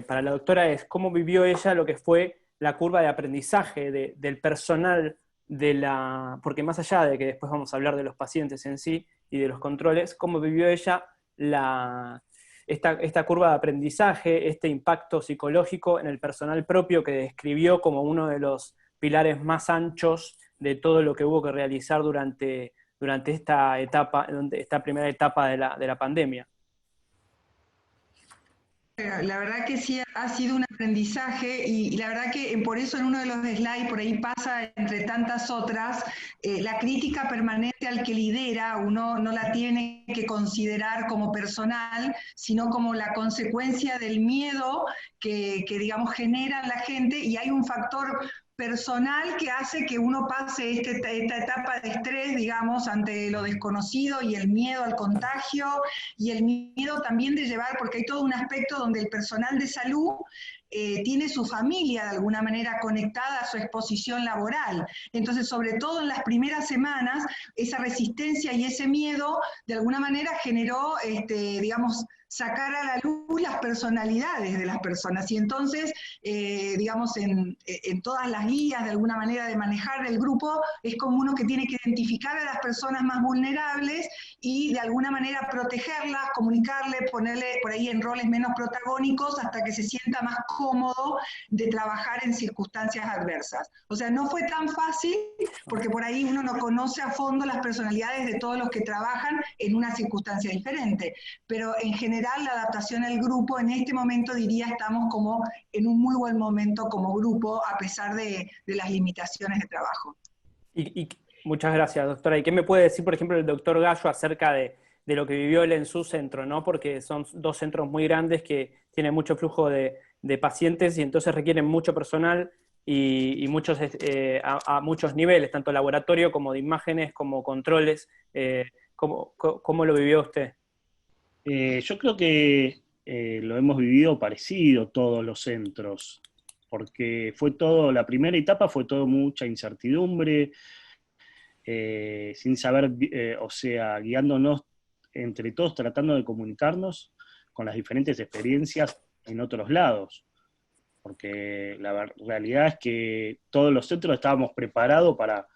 para la doctora, es cómo vivió ella lo que fue la curva de aprendizaje del personal porque más allá de que después vamos a hablar de los pacientes en sí y de los controles, cómo vivió ella esta curva de aprendizaje, este impacto psicológico en el personal propio que describió como uno de los pilares más anchos de todo lo que hubo que realizar durante esta primera etapa de la pandemia. La verdad que sí ha sido un aprendizaje y la verdad que por eso en uno de los slides por ahí pasa entre tantas otras, la crítica permanente al que lidera, uno no la tiene que considerar como personal, sino como la consecuencia del miedo que digamos genera la gente, y hay un factor personal que hace que uno pase esta etapa de estrés, digamos, ante lo desconocido y el miedo al contagio y el miedo también de llevar, porque hay todo un aspecto donde el personal de salud tiene su familia de alguna manera conectada a su exposición laboral. Entonces, sobre todo en las primeras semanas, esa resistencia y ese miedo de alguna manera generó, digamos, sacar a la luz las personalidades de las personas. Y entonces, digamos, en todas las guías de alguna manera de manejar el grupo, es como uno que tiene que identificar a las personas más vulnerables y de alguna manera protegerlas, comunicarle, ponerle por ahí en roles menos protagónicos hasta que se sienta más cómodo de trabajar en circunstancias adversas. O sea, no fue tan fácil porque por ahí uno no conoce a fondo las personalidades de todos los que trabajan en una circunstancia diferente, pero en general la adaptación al grupo en este momento diría estamos como en un muy buen momento como grupo a pesar de las limitaciones de trabajo. Muchas gracias, doctora. ¿Y qué me puede decir, por ejemplo, el doctor Gallo acerca de lo que vivió él en su centro, ¿no? Porque son dos centros muy grandes que tienen mucho flujo de pacientes y entonces requieren mucho personal y muchos, a muchos niveles, tanto laboratorio como de imágenes, como controles. ¿Cómo lo vivió usted? Yo creo que lo hemos vivido parecido todos los centros, porque fue todo, la primera etapa fue todo mucha incertidumbre, sin saber, o sea, guiándonos entre todos, tratando de comunicarnos con las diferentes experiencias en otros lados, porque la realidad es que todos los centros estábamos preparados para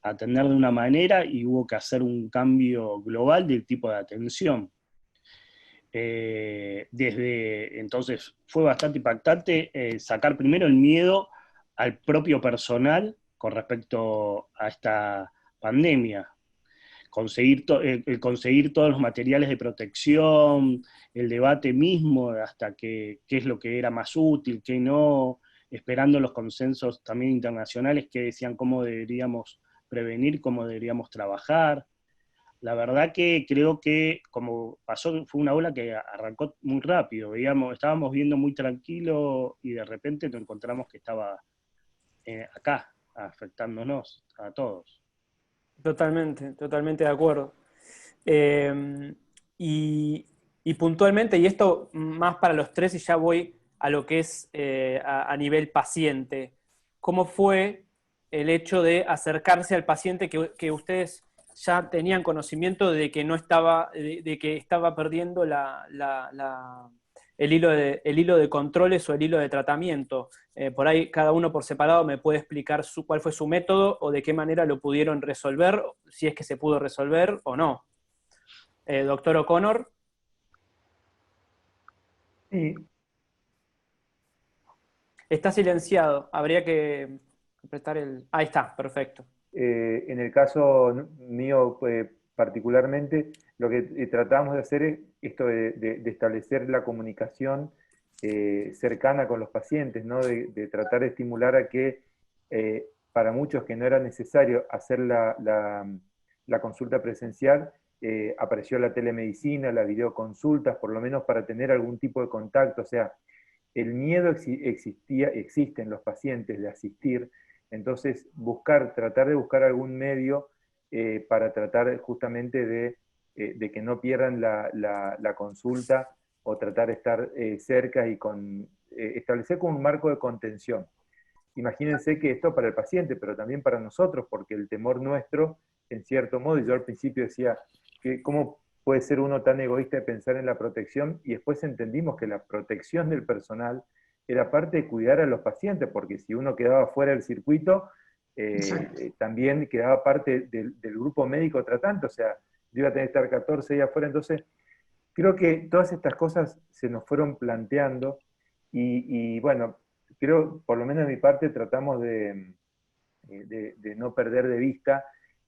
atender de una manera y hubo que hacer un cambio global del tipo de atención. Desde entonces fue bastante impactante sacar primero el miedo al propio personal con respecto a esta pandemia, conseguir todos los materiales de protección, el debate mismo hasta qué es lo que era más útil, qué no, esperando los consensos también internacionales que decían cómo deberíamos prevenir, cómo deberíamos trabajar. La verdad que creo que, como pasó, fue una ola que arrancó muy rápido, estábamos viendo muy tranquilo y de repente nos encontramos que estaba acá, afectándonos a todos. Totalmente, totalmente de acuerdo. Eh, y, y puntualmente, y esto más para los tres, y ya voy a lo que es a nivel paciente, ¿cómo fue el hecho de acercarse al paciente que ustedes ya tenían conocimiento de que no estaba, de que estaba perdiendo el hilo de controles o el hilo de tratamiento? Por ahí cada uno por separado me puede explicar cuál fue su método o de qué manera lo pudieron resolver, si es que se pudo resolver o no. Doctor O'Connor. Sí, Está silenciado, habría que apretar el... Ahí está, perfecto. en el caso mío particularmente, lo que tratamos de hacer es esto de establecer la comunicación cercana con los pacientes, ¿no? De tratar de estimular a que para muchos que no era necesario hacer la consulta presencial, apareció la telemedicina, la videoconsultas, por lo menos para tener algún tipo de contacto. O sea, el miedo existe en los pacientes de asistir, entonces tratar de buscar algún medio para tratar justamente de que no pierdan la consulta o tratar de estar cerca y establecer como un marco de contención. Imagínense que esto para el paciente, pero también para nosotros, porque el temor nuestro, en cierto modo, y yo al principio decía, que ¿cómo puede ser uno tan egoísta de pensar en la protección? Y después entendimos que la protección del personal era parte de cuidar a los pacientes, porque si uno quedaba fuera del circuito, también quedaba parte del grupo médico tratante, o sea, yo iba a tener que estar 14 días fuera, entonces creo que todas estas cosas se nos fueron planteando y bueno, creo, por lo menos de mi parte, tratamos de no perder de vista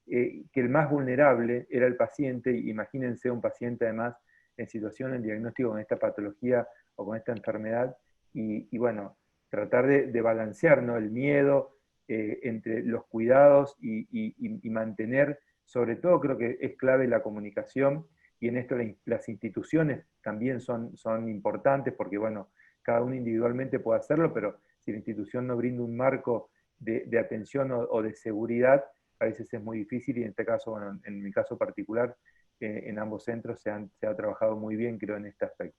que el más vulnerable era el paciente. Imagínense un paciente además en situación en diagnóstico con esta patología o con esta enfermedad y bueno, tratar de balancear, ¿no? El miedo entre los cuidados y mantener, sobre todo creo que es clave la comunicación y en esto las instituciones también son importantes porque bueno, cada uno individualmente puede hacerlo, pero si la institución no brinda un marco de atención o de seguridad, a veces es muy difícil y en este caso, bueno, en mi caso particular, en ambos centros se ha trabajado muy bien, creo, en este aspecto.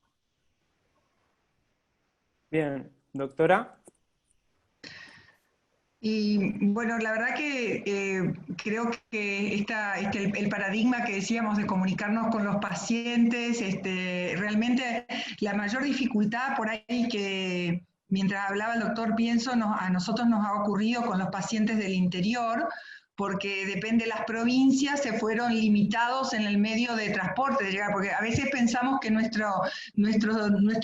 Bien, doctora. Y bueno, la verdad que creo que el paradigma que decíamos de comunicarnos con los pacientes, realmente la mayor dificultad por ahí que mientras hablaba el doctor Pienso, a nosotros nos ha ocurrido con los pacientes del interior, porque depende de las provincias, se fueron limitados en el medio de transporte de llegar, porque a veces pensamos que nuestro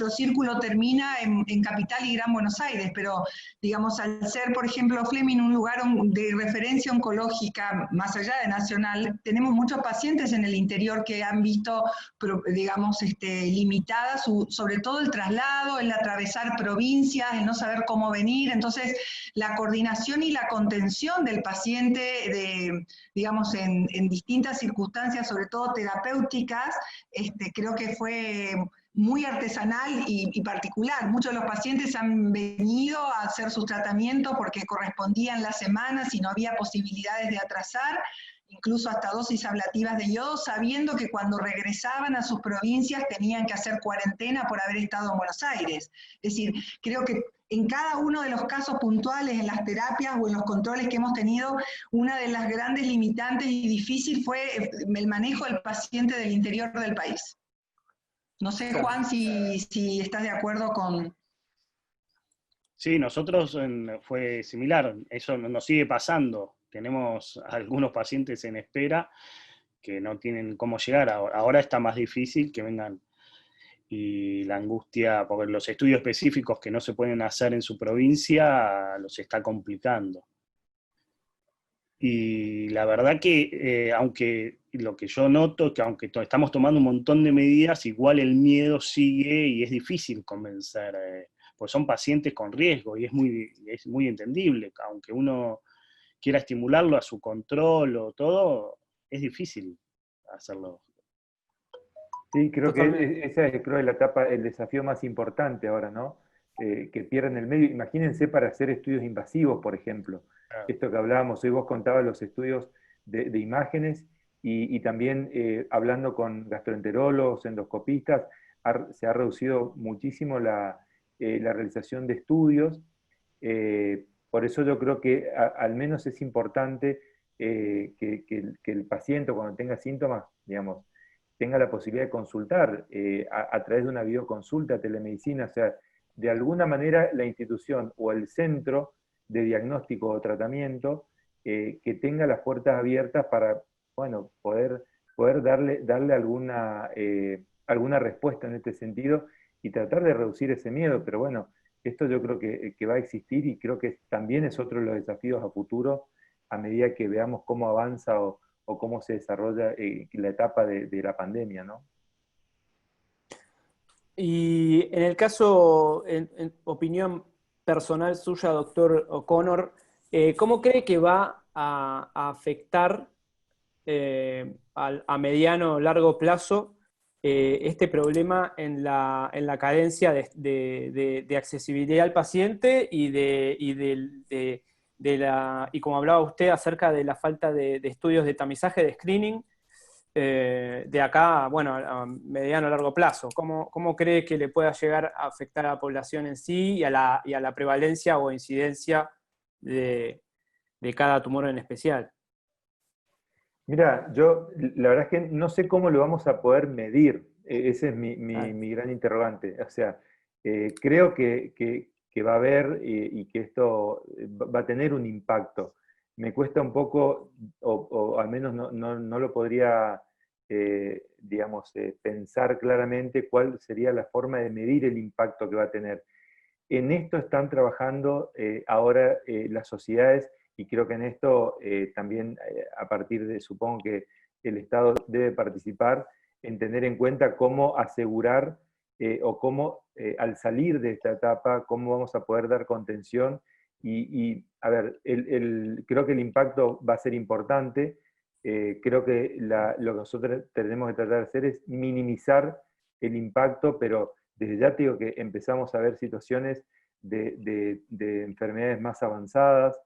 círculo termina en Capital y Gran Buenos Aires, pero digamos, al ser, por ejemplo, Fleming un lugar de referencia oncológica más allá de nacional, tenemos muchos pacientes en el interior que han visto, digamos, limitada sobre todo el traslado, el atravesar provincias, el no saber cómo venir. Entonces, la coordinación y la contención del paciente, digamos, en distintas circunstancias, sobre todo terapéuticas, creo que fue muy artesanal y particular. Muchos de los pacientes han venido a hacer sus tratamientos porque correspondían las semanas y no había posibilidades de atrasar, incluso hasta dosis ablativas de yodo, sabiendo que cuando regresaban a sus provincias tenían que hacer cuarentena por haber estado en Buenos Aires. Es decir, creo que en cada uno de los casos puntuales, en las terapias o en los controles que hemos tenido, una de las grandes limitantes y difícil fue el manejo del paciente del interior del país. No sé, Juan, si estás de acuerdo con... Sí, nosotros fue similar, eso nos sigue pasando. Tenemos algunos pacientes en espera que no tienen cómo llegar. Ahora está más difícil que vengan, y la angustia, porque los estudios específicos que no se pueden hacer en su provincia los está complicando. Y la verdad que, aunque lo que yo noto, que aunque estamos tomando un montón de medidas, igual el miedo sigue y es difícil convencer, pues son pacientes con riesgo y es muy entendible, aunque uno quiera estimularlo a su control o todo, es difícil hacerlo. Sí, creo Totalmente. que esa es creo, la etapa, el desafío más importante ahora, ¿no? Que pierden el medio. Imagínense para hacer estudios invasivos, por ejemplo. Esto que hablábamos, hoy vos contabas los estudios de imágenes y también hablando con gastroenterólogos, endoscopistas, se ha reducido muchísimo la realización de estudios. Por eso yo creo que al menos es importante que el paciente cuando tenga síntomas, digamos, tenga la posibilidad de consultar a través de una videoconsulta, telemedicina, o sea, de alguna manera la institución o el centro de diagnóstico o tratamiento que tenga las puertas abiertas para, bueno, poder darle alguna respuesta en este sentido y tratar de reducir ese miedo, pero bueno, esto yo creo que va a existir y creo que también es otro de los desafíos a futuro a medida que veamos cómo avanza o cómo se desarrolla la etapa de la pandemia, ¿no? Y en el caso, en opinión personal suya, doctor O'Connor, ¿cómo cree que va a afectar a mediano o largo plazo este problema en la cadencia de accesibilidad al paciente y como hablaba usted acerca de la falta de estudios de tamizaje, de screening, de acá, bueno, a mediano o largo plazo? ¿Cómo cree que le pueda llegar a afectar a la población en sí y a la prevalencia o incidencia de cada tumor en especial? Mira, yo la verdad es que no sé cómo lo vamos a poder medir. Ese es Claro. mi gran interrogante. O sea, creo que va a haber y que esto va a tener un impacto. Me cuesta un poco, o al menos no lo podría, digamos, pensar claramente cuál sería la forma de medir el impacto que va a tener. En esto están trabajando ahora las sociedades y creo que en esto también a partir de, supongo que el Estado debe participar en tener en cuenta cómo asegurar o cómo al salir de esta etapa, cómo vamos a poder dar contención a ver, creo que el impacto va a ser importante, creo que lo que nosotros tenemos que tratar de hacer es minimizar el impacto, pero desde ya te digo que empezamos a ver situaciones de enfermedades más avanzadas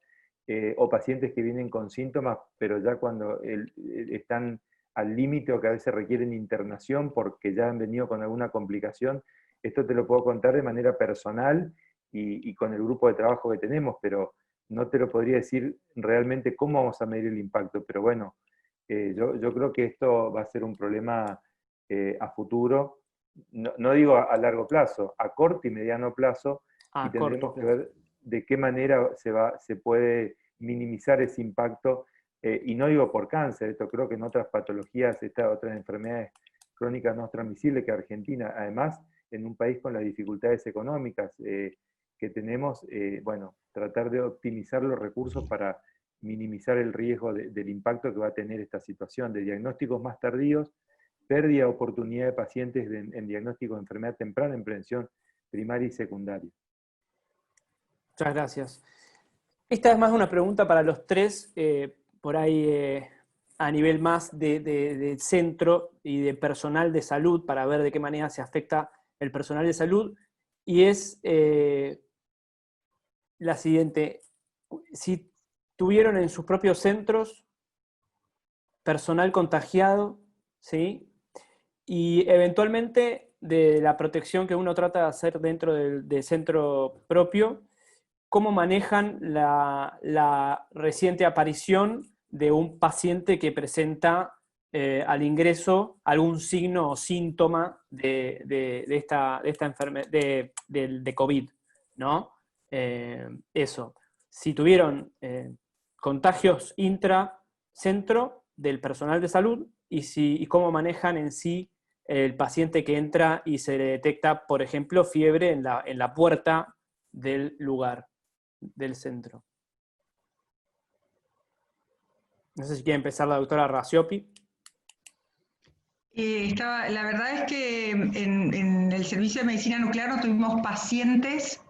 o pacientes que vienen con síntomas, pero ya cuando están al límite o que a veces requieren internación porque ya han venido con alguna complicación. Esto te lo puedo contar de manera personal y con el grupo de trabajo que tenemos, pero no te lo podría decir realmente cómo vamos a medir el impacto, pero bueno, yo creo que esto va a ser un problema a futuro, no digo a largo plazo, a corto y mediano plazo, y tendremos que ver de qué manera se puede minimizar ese impacto, y no digo por cáncer, esto creo que en otras patologías, otras enfermedades crónicas no transmisibles que Argentina, además, en un país con las dificultades económicas que tenemos, bueno, tratar de optimizar los recursos para minimizar el riesgo del impacto que va a tener esta situación de diagnósticos más tardíos, pérdida de oportunidad de pacientes en diagnóstico de enfermedad temprana en prevención primaria y secundaria. Muchas gracias. Esta es más una pregunta para los tres, por ahí a nivel más de centro y de personal de salud, para ver de qué manera se afecta el personal de salud, y es la siguiente. Si tuvieron en sus propios centros personal contagiado, ¿sí? Y eventualmente de la protección que uno trata de hacer dentro del centro propio, ¿cómo manejan la reciente aparición de un paciente que presenta al ingreso algún signo o síntoma de esta enfermedad, de COVID, ¿no? Eso. Si tuvieron contagios intracentro del personal de salud y cómo manejan en sí el paciente que entra y se le detecta, por ejemplo, fiebre en la puerta del lugar, del centro. No sé si quiere empezar la doctora Rasiopi. La verdad es que en el servicio de medicina nuclear no tuvimos pacientes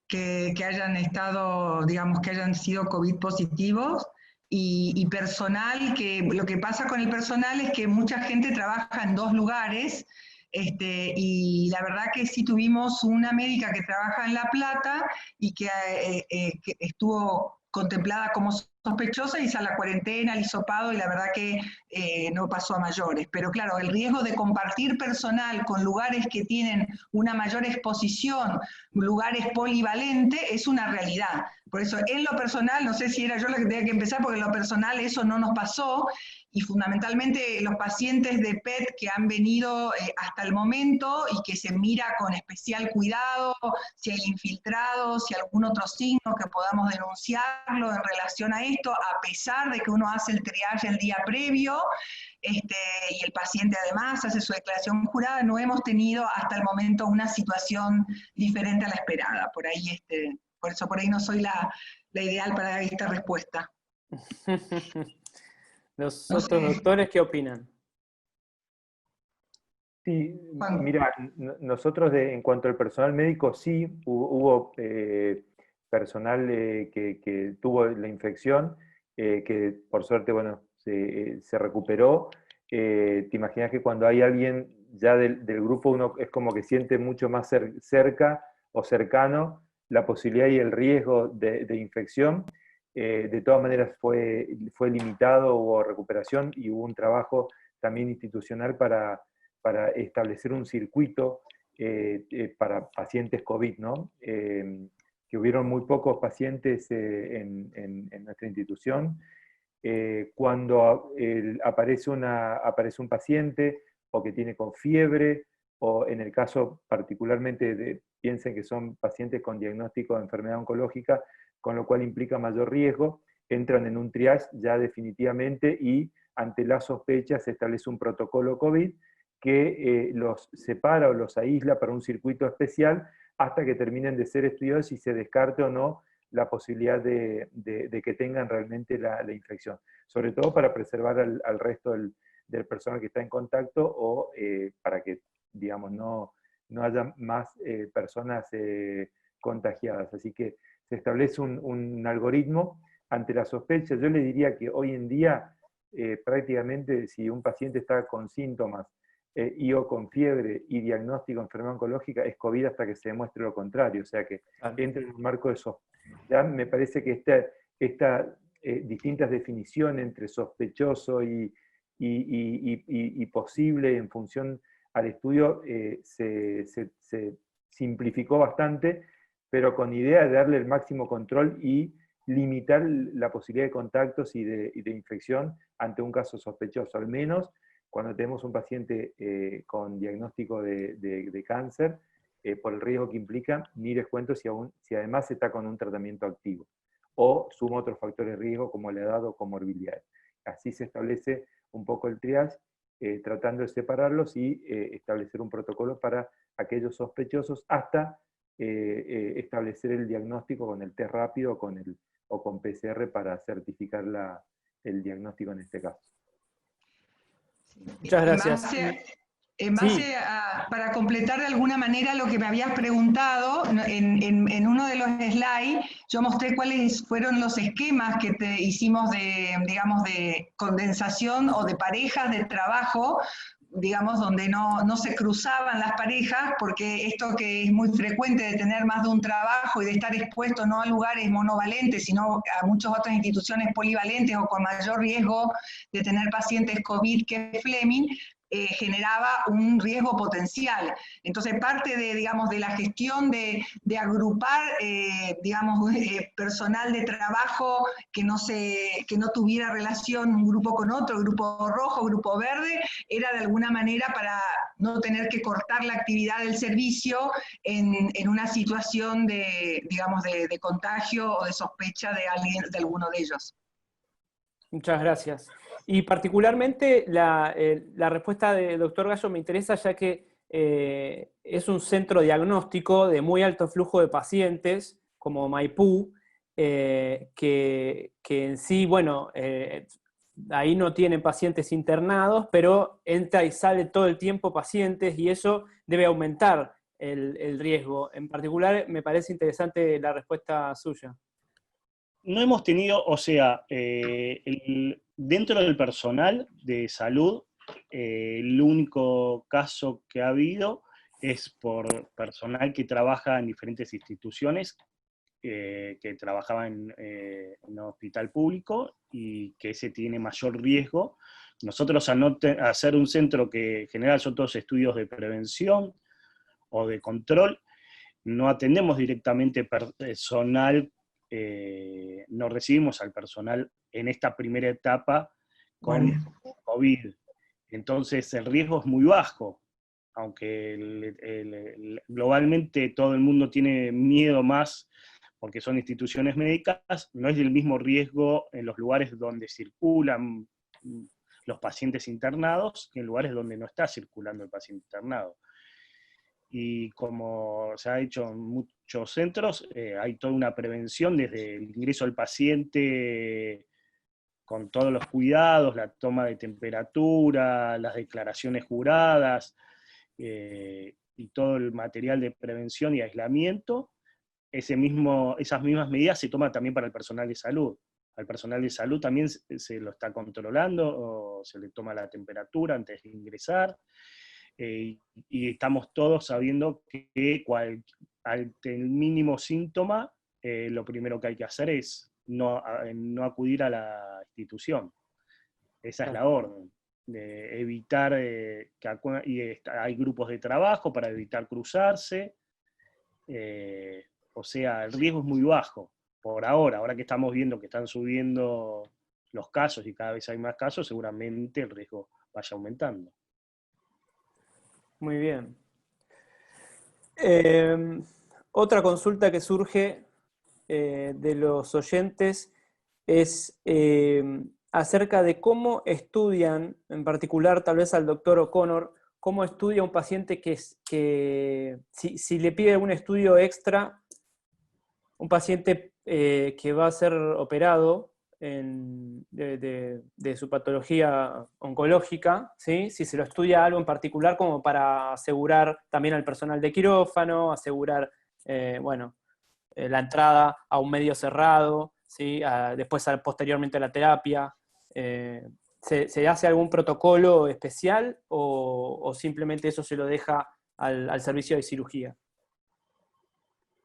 que hayan estado, digamos, que hayan sido COVID positivos y personal, que lo que pasa con el personal es que mucha gente trabaja en dos lugares, y la verdad que sí tuvimos una médica que trabaja en La Plata y que estuvo contemplada como sospechosa, hizo la cuarentena, el hisopado y la verdad que no pasó a mayores. Pero claro, el riesgo de compartir personal con lugares que tienen una mayor exposición, lugares polivalentes, es una realidad. Por eso, en lo personal, no sé si era yo la que tenía que empezar, porque en lo personal eso no nos pasó, y fundamentalmente los pacientes de PET que han venido hasta el momento y que se mira con especial cuidado, si hay infiltrados, si hay algún otro signo que podamos denunciarlo en relación a esto, a pesar de que uno hace el triage el día previo, y el paciente además hace su declaración jurada, no hemos tenido hasta el momento una situación diferente a la esperada. Por ahí, por eso por ahí no soy la ideal para dar esta respuesta. Los otros doctores, ¿qué opinan? Sí, mira, nosotros en cuanto al personal médico, sí, hubo personal que tuvo la infección, que por suerte, bueno, se recuperó. Te imaginas que cuando hay alguien ya del grupo, uno es como que siente mucho más cerca o cercano la posibilidad y el riesgo de infección. De todas maneras fue limitado, hubo recuperación y hubo un trabajo también institucional para establecer un circuito para pacientes COVID, ¿no? Que hubieron muy pocos pacientes en nuestra institución. Cuando aparece un paciente o que tiene con fiebre, o en el caso particularmente piensen que son pacientes con diagnóstico de enfermedad oncológica, con lo cual implica mayor riesgo, entran en un triage ya definitivamente y ante la sospecha se establece un protocolo COVID que los separa o los aísla para un circuito especial hasta que terminen de ser estudiados y se descarte o no la posibilidad de que tengan realmente la infección. Sobre todo para preservar al resto del personal que está en contacto o para que, digamos, no haya más personas contagiadas. Así que se establece un algoritmo ante la sospecha. Yo le diría que hoy en día prácticamente si un paciente está con síntomas y o con fiebre y diagnóstico de enfermedad oncológica, es COVID hasta que se demuestre lo contrario, o sea que entra en un marco de eso. Ya me parece que esta distintas definiciones entre sospechoso y posible en función al estudio se simplificó bastante, pero con idea de darle el máximo control y limitar la posibilidad de contactos y de infección ante un caso sospechoso, al menos cuando tenemos un paciente con diagnóstico de cáncer, por el riesgo que implica, ni les cuento si además está con un tratamiento activo, o suma otros factores de riesgo como la edad o comorbilidades. Así se establece un poco el triage, tratando de separarlos y establecer un protocolo para aquellos sospechosos hasta establecer el diagnóstico con el test rápido o con PCR para certificar el diagnóstico en este caso. Muchas gracias. Para completar de alguna manera lo que me habías preguntado, en uno de los slides yo mostré cuáles fueron los esquemas que hicimos digamos, de condensación o de parejas de trabajo, digamos, donde no se cruzaban las parejas, porque esto que es muy frecuente de tener más de un trabajo y de estar expuesto no a lugares monovalentes, sino a muchas otras instituciones polivalentes o con mayor riesgo de tener pacientes COVID que Fleming, generaba un riesgo potencial. Entonces, parte de, digamos, de la gestión de agrupar, digamos, personal de trabajo que no tuviera relación un grupo con otro, grupo rojo, grupo verde, era de alguna manera para no tener que cortar la actividad del servicio en una situación de, digamos, de contagio o de sospecha de alguno de ellos. Muchas gracias. Y particularmente la respuesta del doctor Gallo me interesa, ya que es un centro diagnóstico de muy alto flujo de pacientes, como Maipú, que en sí, bueno, ahí no tienen pacientes internados, pero entra y sale todo el tiempo pacientes, y eso debe aumentar el riesgo. En particular, me parece interesante la respuesta suya. No hemos tenido, o sea, dentro del personal de salud, el único caso que ha habido es por personal que trabaja en diferentes instituciones, que trabajaba en un hospital público y que ese tiene mayor riesgo. Nosotros, al hacer un centro que en general son todos estudios de prevención o de control, no atendemos directamente personal. No recibimos al personal en esta primera etapa con COVID. Entonces el riesgo es muy bajo, aunque globalmente todo el mundo tiene miedo más porque son instituciones médicas, no es el mismo riesgo en los lugares donde circulan los pacientes internados que en lugares donde no está circulando el paciente internado. Y como se ha hecho en muchos centros, hay toda una prevención desde el ingreso al paciente, con todos los cuidados, la toma de temperatura, las declaraciones juradas, y todo el material de prevención y aislamiento. Esas mismas medidas se toman también para el personal de salud. Al personal de salud también se lo está controlando, o se le toma la temperatura antes de ingresar. Y estamos todos sabiendo que ante el mínimo síntoma, lo primero que hay que hacer es no acudir a la institución. Esa es la orden, de evitar hay grupos de trabajo para evitar cruzarse. O sea, el riesgo es muy bajo por ahora que estamos viendo que están subiendo los casos y cada vez hay más casos, seguramente el riesgo vaya aumentando. Muy bien. Otra consulta que surge de los oyentes es acerca de cómo estudian, en particular tal vez al doctor O'Connor, cómo estudia un paciente que si le pide un estudio extra, un paciente que va a ser operado de su patología oncológica, ¿sí? Si se lo estudia algo en particular como para asegurar también al personal de quirófano, asegurar la entrada a un medio cerrado, ¿sí? Después posteriormente a la terapia. ¿Se hace algún protocolo especial o simplemente eso se lo deja al servicio de cirugía?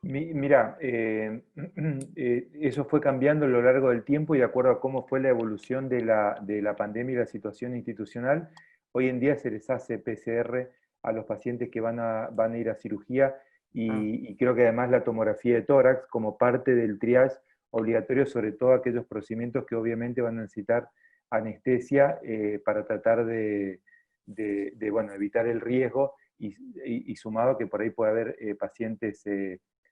Mira, eso fue cambiando a lo largo del tiempo y de acuerdo a cómo fue la evolución de la pandemia y la situación institucional. Hoy en día se les hace PCR a los pacientes que van a ir a cirugía y creo que además la tomografía de tórax como parte del triage obligatorios, sobre todo aquellos procedimientos que obviamente van a necesitar anestesia para tratar de bueno, evitar el riesgo, y sumado que por ahí puede haber pacientes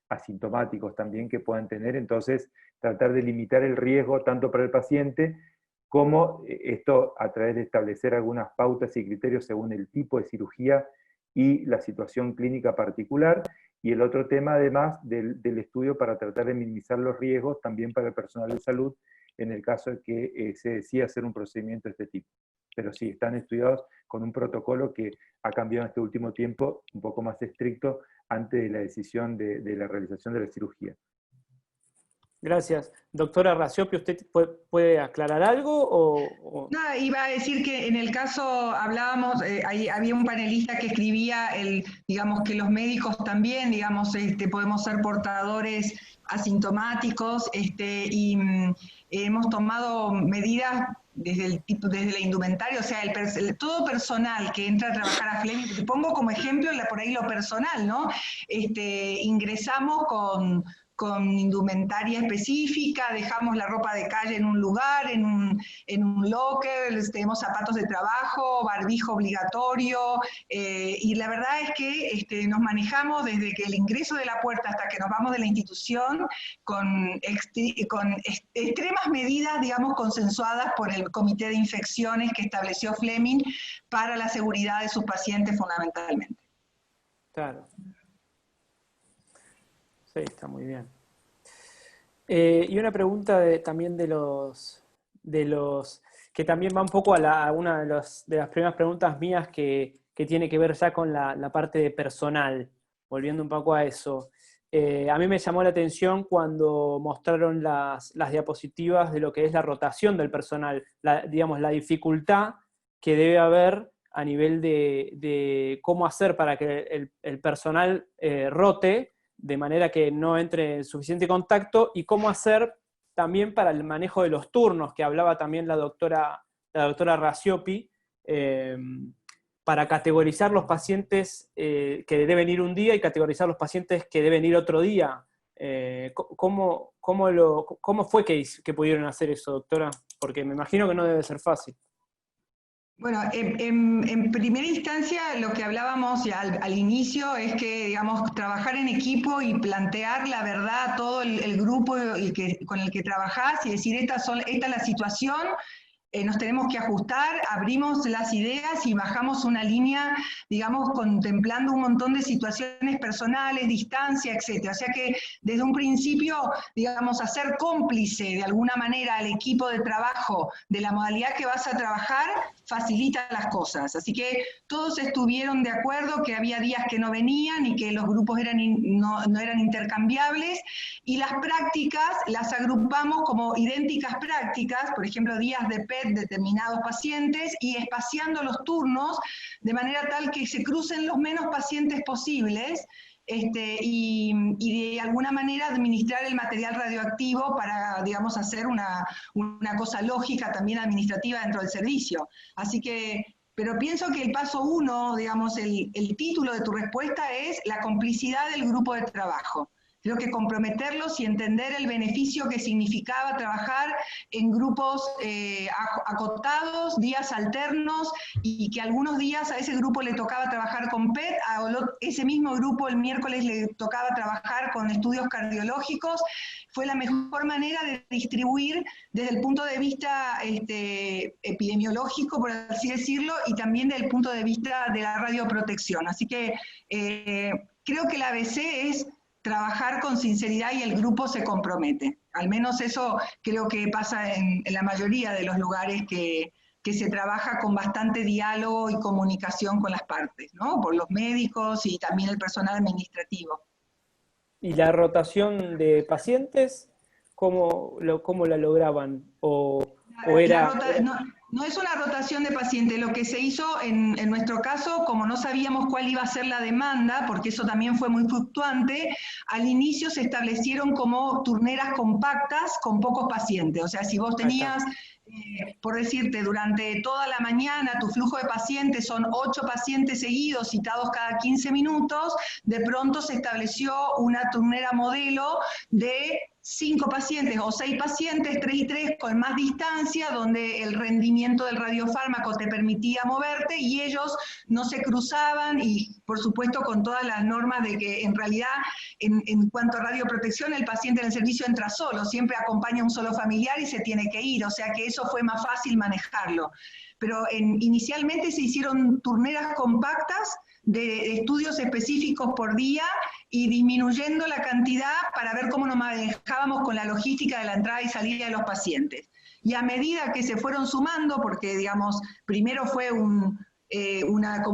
asintomáticos también que puedan tener, entonces tratar de limitar el riesgo tanto para el paciente como esto a través de establecer algunas pautas y criterios según el tipo de cirugía y la situación clínica particular, y el otro tema además del estudio para tratar de minimizar los riesgos también para el personal de salud en el caso de que se decida hacer un procedimiento de este tipo. Pero sí, están estudiados con un protocolo que ha cambiado en este último tiempo, un poco más estricto, antes de la decisión de la realización de la cirugía. Gracias. Doctora Rasiopi, ¿usted puede aclarar algo? No, iba a decir que en el caso hablábamos, había un panelista que escribía, digamos que los médicos también, digamos, podemos ser portadores asintomáticos, y hemos tomado medidas desde la indumentaria, o sea, todo personal que entra a trabajar a Fleming, te pongo como ejemplo por ahí lo personal, ¿no? Ingresamos con indumentaria específica, dejamos la ropa de calle en un lugar, en un locker, tenemos zapatos de trabajo, barbijo obligatorio, y la verdad es que nos manejamos desde que el ingreso de la puerta hasta que nos vamos de la institución con extremas medidas, digamos, consensuadas por el Comité de Infecciones que estableció Fleming para la seguridad de sus pacientes fundamentalmente. Claro. Sí, está muy bien. Y una pregunta también de los que también va un poco a una de las primeras preguntas mías que tiene que ver ya con la parte de personal, volviendo un poco a eso. A mí me llamó la atención cuando mostraron las diapositivas de lo que es la rotación del personal, digamos, la dificultad que debe haber a nivel de cómo hacer para que el personal rote, de manera que no entre en suficiente contacto, y cómo hacer también para el manejo de los turnos, que hablaba también la doctora Rasiopi, para categorizar los pacientes que deben ir un día y categorizar los pacientes que deben ir otro día. ¿Cómo fue que pudieron hacer eso, doctora? Porque me imagino que no debe ser fácil. Bueno, en primera instancia lo que hablábamos ya al inicio es que, digamos, trabajar en equipo y plantear la verdad a todo el grupo con el que trabajás y decir, esta es la situación, nos tenemos que ajustar, abrimos las ideas y bajamos una línea, digamos, contemplando un montón de situaciones personales, distancia, etc. O sea que desde un principio, digamos, hacer cómplice de alguna manera al equipo de trabajo de la modalidad que vas a trabajar facilita las cosas. Así que todos estuvieron de acuerdo que había días que no venían y que los grupos no eran intercambiables, y las prácticas las agrupamos como idénticas prácticas, por ejemplo, días de PET determinados pacientes, y espaciando los turnos de manera tal que se crucen los menos pacientes posibles, y de alguna manera administrar el material radioactivo para, digamos, hacer una cosa lógica también administrativa dentro del servicio. Así que, pero pienso que el paso 1, digamos, el título de tu respuesta es la complicidad del grupo de trabajo. Creo que comprometerlos y entender el beneficio que significaba trabajar en grupos acotados, días alternos, y que algunos días a ese grupo le tocaba trabajar con PET, a ese mismo grupo el miércoles le tocaba trabajar con estudios cardiológicos. Fue la mejor manera de distribuir desde el punto de vista epidemiológico, por así decirlo, y también desde el punto de vista de la radioprotección. Así que creo que la ABC es trabajar con sinceridad y el grupo se compromete. Al menos eso creo que pasa en la mayoría de los lugares que se trabaja con bastante diálogo y comunicación con las partes, ¿no? Por los médicos y también el personal administrativo. ¿Y la rotación de pacientes, cómo la lograban? ¿O era...? No es una rotación de pacientes. Lo que se hizo en nuestro caso, como no sabíamos cuál iba a ser la demanda, porque eso también fue muy fluctuante, al inicio se establecieron como turneras compactas con pocos pacientes. O sea, si vos tenías por decirte, durante toda la mañana tu flujo de pacientes son 8 pacientes seguidos citados cada 15 minutos, de pronto se estableció una turnera modelo de 5 pacientes o 6 pacientes, 3 y 3 con más distancia, donde el rendimiento del radiofármaco te permitía moverte y ellos no se cruzaban y por supuesto con todas las normas de que en realidad en cuanto a radioprotección el paciente en el servicio entra solo, siempre acompaña a un solo familiar y se tiene que ir, o sea que eso fue más fácil manejarlo. Pero inicialmente se hicieron turneras compactas de estudios específicos por día y disminuyendo la cantidad para ver cómo nos manejábamos con la logística de la entrada y salida de los pacientes. Y a medida que se fueron sumando, porque digamos, primero fue como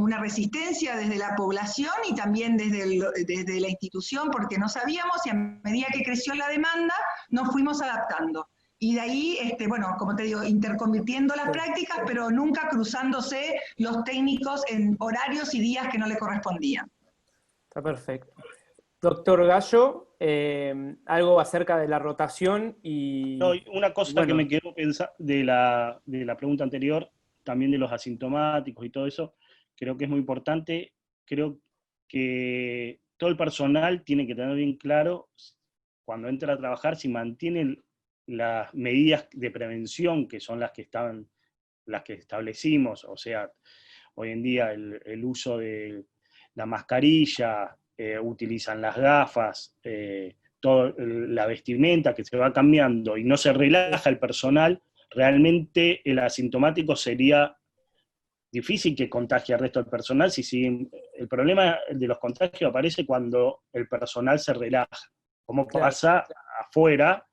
una resistencia desde la población y también desde la institución, porque no sabíamos, y a medida que creció la demanda, nos fuimos adaptando. Y de ahí, bueno, como te digo, interconvirtiendo las prácticas, pero nunca cruzándose los técnicos en horarios y días que no le correspondían. Está perfecto. Doctor Gallo, algo acerca de la rotación y... No, una cosa que me quedó pensando de la pregunta anterior, también de los asintomáticos y todo eso, creo que es muy importante. Creo que todo el personal tiene que tener bien claro, cuando entra a trabajar, si mantiene las medidas de prevención, que son las que establecimos, o sea, hoy en día el uso de la mascarilla, utilizan las gafas, toda la vestimenta que se va cambiando y no se relaja el personal, realmente el asintomático sería difícil que contagie al resto del personal. El problema de los contagios aparece cuando el personal se relaja, como pasa afuera,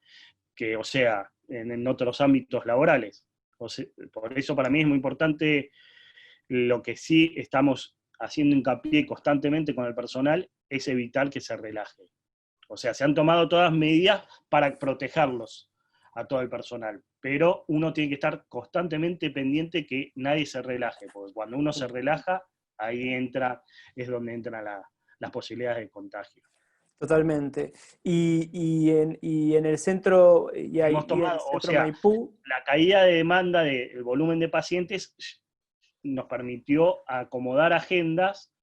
que, o sea, en otros ámbitos laborales. Por eso para mí es muy importante lo que sí estamos haciendo hincapié constantemente con el personal, es evitar que se relaje. O sea, se han tomado todas medidas para protegerlos a todo el personal, pero uno tiene que estar constantemente pendiente que nadie se relaje, porque cuando uno se relaja, ahí es donde entran las posibilidades de contagio. Totalmente. Y en el centro, Hemos tomado, el centro Maipú... La caída de demanda del volumen de pacientes nos permitió acomodar agendas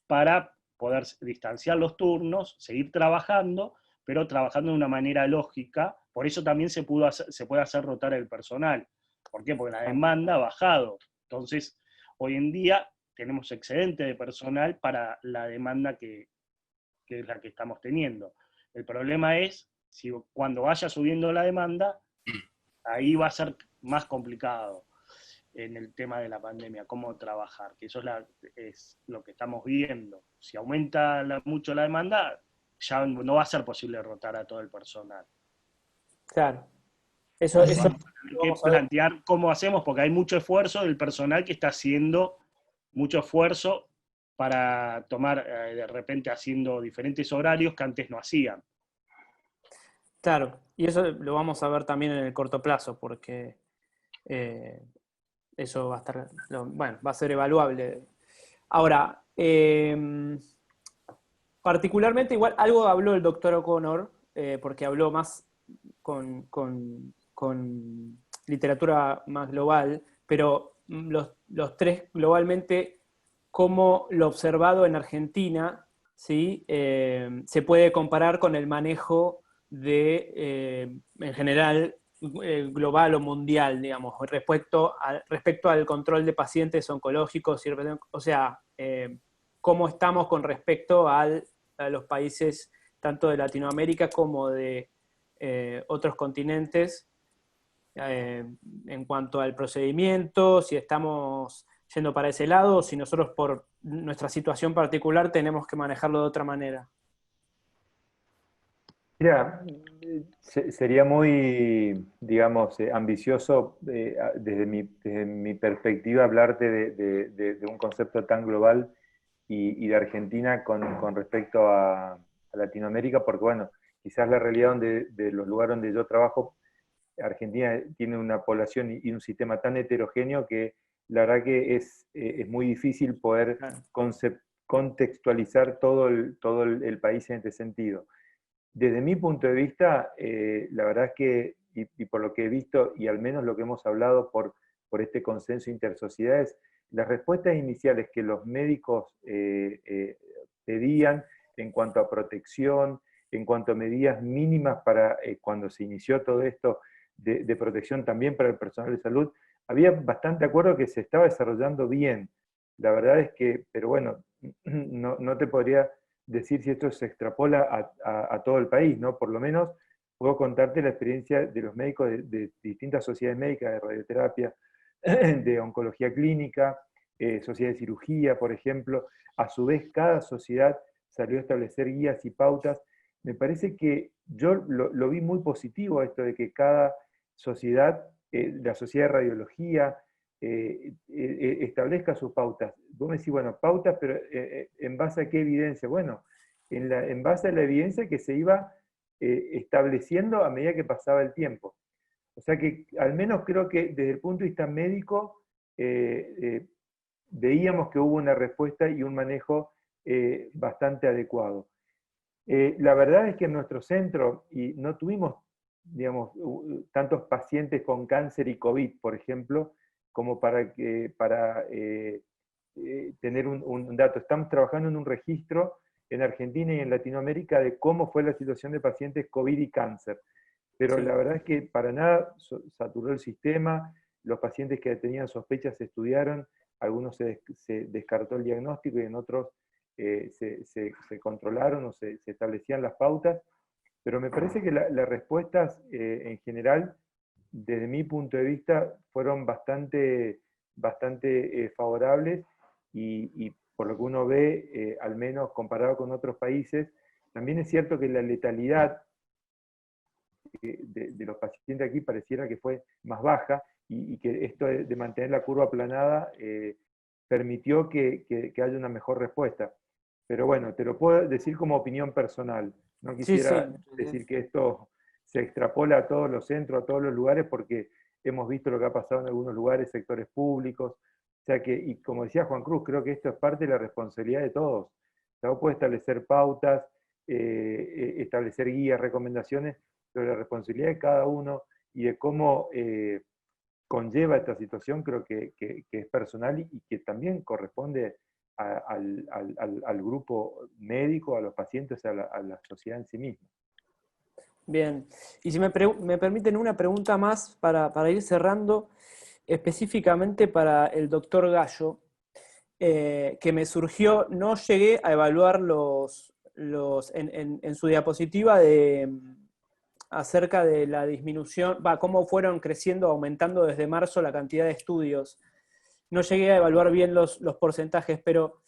para poder distanciar los turnos, seguir trabajando, pero trabajando de una manera lógica. Por eso también se puede hacer rotar el personal. ¿Por qué? Porque la demanda ha bajado. Entonces, hoy en día tenemos excedente de personal para la demanda que es la que estamos teniendo. El problema es, si cuando vaya subiendo la demanda, ahí va a ser más complicado en el tema de la pandemia, cómo trabajar, que eso es lo que estamos viendo. Si aumenta mucho la demanda, ya no va a ser posible rotar a todo el personal. Claro. Eso hay que plantear cómo hacemos, porque hay mucho esfuerzo del personal que está haciendo mucho esfuerzo para tomar, de repente haciendo diferentes horarios que antes no hacían. Claro, y eso lo vamos a ver también en el corto plazo, porque eso va a estar, bueno, va a ser evaluable. Ahora, particularmente, igual algo habló el doctor O'Connor, porque habló más con literatura más global, pero los tres globalmente, como lo observado en Argentina, ¿sí? Se puede comparar con el manejo en general, global o mundial, digamos, respecto al control de pacientes oncológicos, o sea, cómo estamos con respecto a los países tanto de Latinoamérica como de otros continentes, en cuanto al procedimiento, si estamos yendo para ese lado, o si nosotros por nuestra situación particular tenemos que manejarlo de otra manera. Mira, sería muy, digamos, ambicioso desde mi perspectiva hablarte de un concepto tan global y de Argentina con respecto a Latinoamérica, porque bueno, quizás la realidad de los lugares donde yo trabajo, Argentina tiene una población y un sistema tan heterogéneo que la verdad que es muy difícil poder contextualizar todo el país en este sentido. Desde mi punto de vista, la verdad es que y por lo que he visto, y al menos lo que hemos hablado por este consenso intersociedades, las respuestas iniciales que los médicos pedían en cuanto a protección, en cuanto a medidas mínimas para cuando se inició todo esto de protección también para el personal de salud, había bastante acuerdo que se estaba desarrollando bien. La verdad es que, pero bueno, no te podría decir si esto se extrapola a todo el país, ¿no? Por lo menos puedo contarte la experiencia de los médicos de distintas sociedades médicas, de radioterapia, de oncología clínica, sociedad de cirugía, por ejemplo. A su vez, cada sociedad salió a establecer guías y pautas. Me parece que yo lo vi muy positivo esto de que cada sociedad, la sociedad de radiología, establezca sus pautas. Vos me decís, bueno, pautas, pero ¿en base a qué evidencia? Bueno, en base a la evidencia que se iba estableciendo a medida que pasaba el tiempo. O sea que al menos creo que desde el punto de vista médico veíamos que hubo una respuesta y un manejo bastante adecuado. La verdad es que en nuestro centro, y no tuvimos, digamos, tantos pacientes con cáncer y COVID, por ejemplo, como para tener un dato. Estamos trabajando en un registro en Argentina y en Latinoamérica de cómo fue la situación de pacientes COVID y cáncer. Pero la verdad es que para nada saturó el sistema, los pacientes que tenían sospechas se estudiaron, algunos se descartó el diagnóstico y en otros se controlaron o se establecían las pautas, pero me parece que las respuestas en general, desde mi punto de vista, fueron bastante favorables y por lo que uno ve, al menos comparado con otros países, también es cierto que la letalidad de los pacientes aquí pareciera que fue más baja y que esto de mantener la curva aplanada permitió que haya una mejor respuesta. Pero bueno, te lo puedo decir como opinión personal. No quisiera decir que esto se extrapola a todos los centros, a todos los lugares, porque hemos visto lo que ha pasado en algunos lugares, sectores públicos. O sea que, y como decía Juan Cruz, creo que esto es parte de la responsabilidad de todos. O sea, vos podés establecer pautas, establecer guías, recomendaciones, pero la responsabilidad de cada uno y de cómo conlleva esta situación creo que es personal y que también corresponde al grupo médico, a los pacientes, a la sociedad en sí misma. Bien, y si me permiten una pregunta más para ir cerrando, específicamente para el doctor Gallo, que me surgió, no llegué a evaluar en su diapositiva acerca de la disminución, cómo fueron creciendo, aumentando desde marzo la cantidad de estudios. No llegué a evaluar bien los porcentajes, pero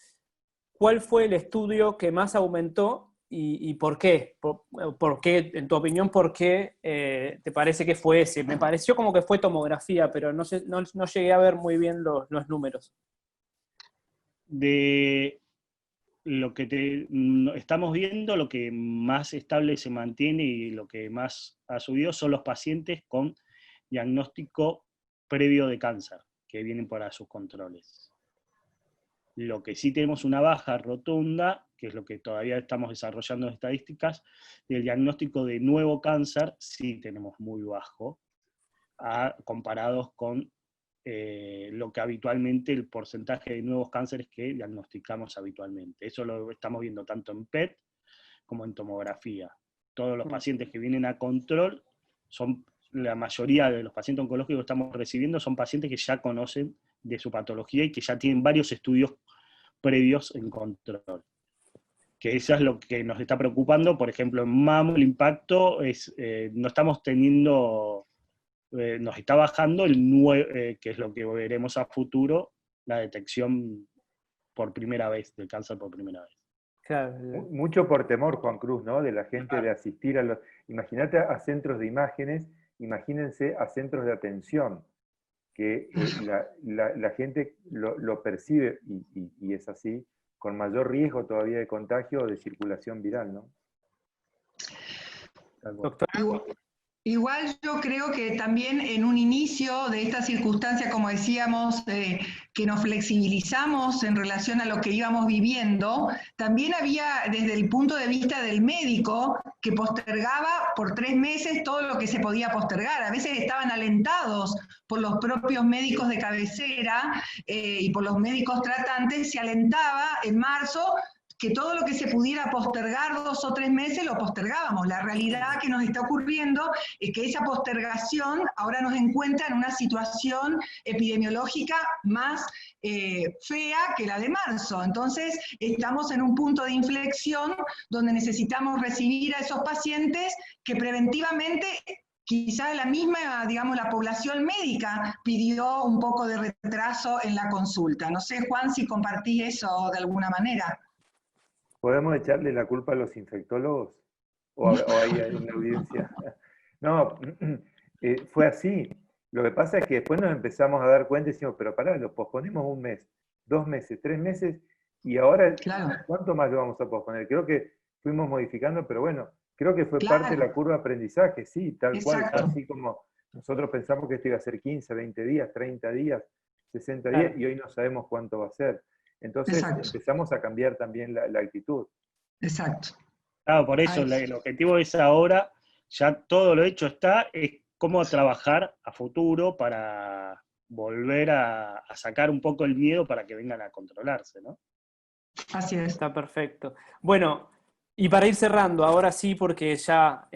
¿cuál fue el estudio que más aumentó y por qué? ¿Por qué, en tu opinión, por qué te parece que fue ese? Me pareció como que fue tomografía, pero no llegué a ver muy bien los números. De lo que estamos viendo, lo que más estable se mantiene y lo que más ha subido son los pacientes con diagnóstico previo de cáncer, que vienen para sus controles. Lo que sí tenemos una baja rotunda, que es lo que todavía estamos desarrollando en estadísticas, del diagnóstico de nuevo cáncer sí tenemos muy bajo, comparados con lo que habitualmente, el porcentaje de nuevos cánceres que diagnosticamos habitualmente. Eso lo estamos viendo tanto en PET como en tomografía. Todos los pacientes que vienen a control, la mayoría de los pacientes oncológicos que estamos recibiendo son pacientes que ya conocen de su patología y que ya tienen varios estudios previos en control. Que eso es lo que nos está preocupando. Por ejemplo, en MAM el impacto es, no estamos teniendo... nos está bajando que es lo que veremos a futuro, la detección por primera vez, del cáncer por primera vez. Claro. Mucho por temor, Juan Cruz, ¿no? De la gente de asistir a los... Imagínate a centros de imágenes, imagínense a centros de atención, que la gente lo percibe, y es así, con mayor riesgo todavía de contagio o de circulación viral, ¿no? Doctora. Igual yo creo que también en un inicio de esta circunstancia, como decíamos, que nos flexibilizamos en relación a lo que íbamos viviendo, también había desde el punto de vista del médico que postergaba por 3 meses todo lo que se podía postergar. A veces estaban alentados por los propios médicos de cabecera y por los médicos tratantes, se alentaba en marzo que todo lo que se pudiera postergar 2 o 3 meses lo postergábamos. La realidad que nos está ocurriendo es que esa postergación ahora nos encuentra en una situación epidemiológica más fea que la de marzo. Entonces estamos en un punto de inflexión donde necesitamos recibir a esos pacientes que preventivamente quizás la misma, digamos, la población médica pidió un poco de retraso en la consulta. No sé, Juan, si compartís eso de alguna manera. ¿Podemos echarle la culpa a los infectólogos? ¿O ahí hay una audiencia? No, fue así. Lo que pasa es que después nos empezamos a dar cuenta y decimos, pero pará, lo posponemos 1 mes, 2 meses, 3 meses, y ahora, Claro. ¿cuánto más lo vamos a posponer? Creo que fuimos modificando, pero bueno, creo que fue Claro. parte de la curva de aprendizaje, sí, tal cual, Exacto. así como nosotros pensamos que esto iba a ser 15, 20 días, 30 días, 60 Claro. días, y hoy no sabemos cuánto va a ser. Entonces Exacto. empezamos a cambiar también la actitud. Exacto. Claro, por eso Ay. el objetivo es ahora, ya todo lo hecho está, es cómo trabajar a futuro para volver a sacar un poco el miedo para que vengan a controlarse, ¿no? Así es. Está perfecto. Bueno, y para ir cerrando, ahora sí, porque ya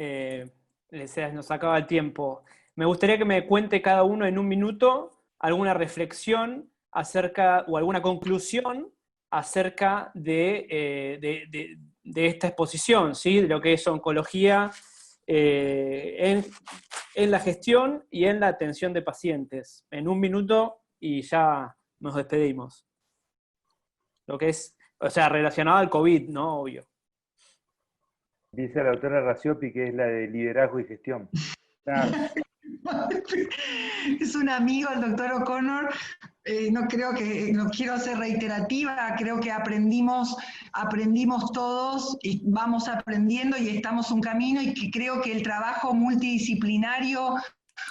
nos acaba el tiempo, me gustaría que me cuente cada uno en 1 minuto alguna reflexión acerca, o alguna conclusión acerca de esta exposición, ¿sí? De lo que es oncología en la gestión y en la atención de pacientes. En 1 minuto y ya nos despedimos. Lo que es, o sea, relacionado al COVID, ¿no? Obvio. Dice la doctora Raciopi que es la de liderazgo y gestión. Claro. Es un amigo, el doctor O'Connor. No quiero ser reiterativa, creo que aprendimos todos y vamos aprendiendo y estamos un camino, y que creo que el trabajo multidisciplinario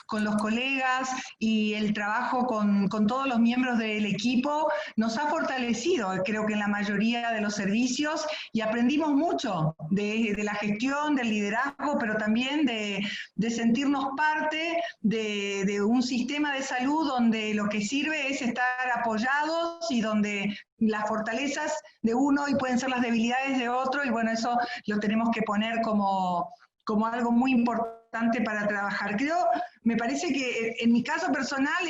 con los colegas y el trabajo con todos los miembros del equipo nos ha fortalecido, creo que en la mayoría de los servicios, y aprendimos mucho de la gestión, del liderazgo, pero también de sentirnos parte de un sistema de salud donde lo que sirve es estar apoyados y donde las fortalezas de uno y pueden ser las debilidades de otro, y bueno, eso lo tenemos que poner como algo muy importante para trabajar. Me parece que en mi caso personal,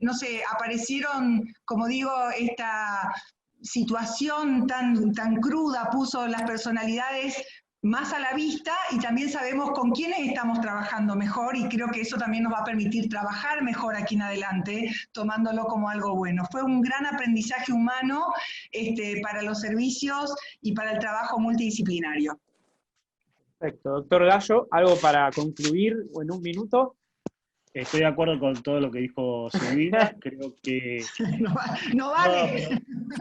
no sé, aparecieron, como digo, esta situación tan cruda puso las personalidades más a la vista, y también sabemos con quiénes estamos trabajando mejor, y creo que eso también nos va a permitir trabajar mejor aquí en adelante, tomándolo como algo bueno. Fue un gran aprendizaje humano para los servicios y para el trabajo multidisciplinario. Perfecto. Doctor Gallo, ¿algo para concluir o en 1 minuto? Estoy de acuerdo con todo lo que dijo Silvina, creo que... No vale.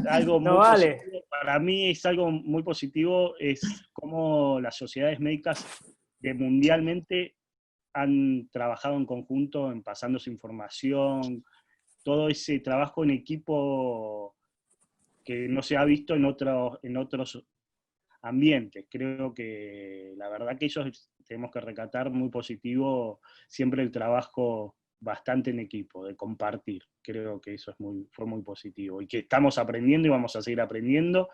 No, algo muy No vale. positivo, para mí es algo muy positivo, es cómo las sociedades médicas que mundialmente han trabajado en conjunto en pasándose información, todo ese trabajo en equipo que no se ha visto en otros ambientes. Creo que la verdad que eso tenemos que recatar muy positivo, siempre el trabajo bastante en equipo, de compartir. Creo que eso fue muy positivo, y que estamos aprendiendo y vamos a seguir aprendiendo,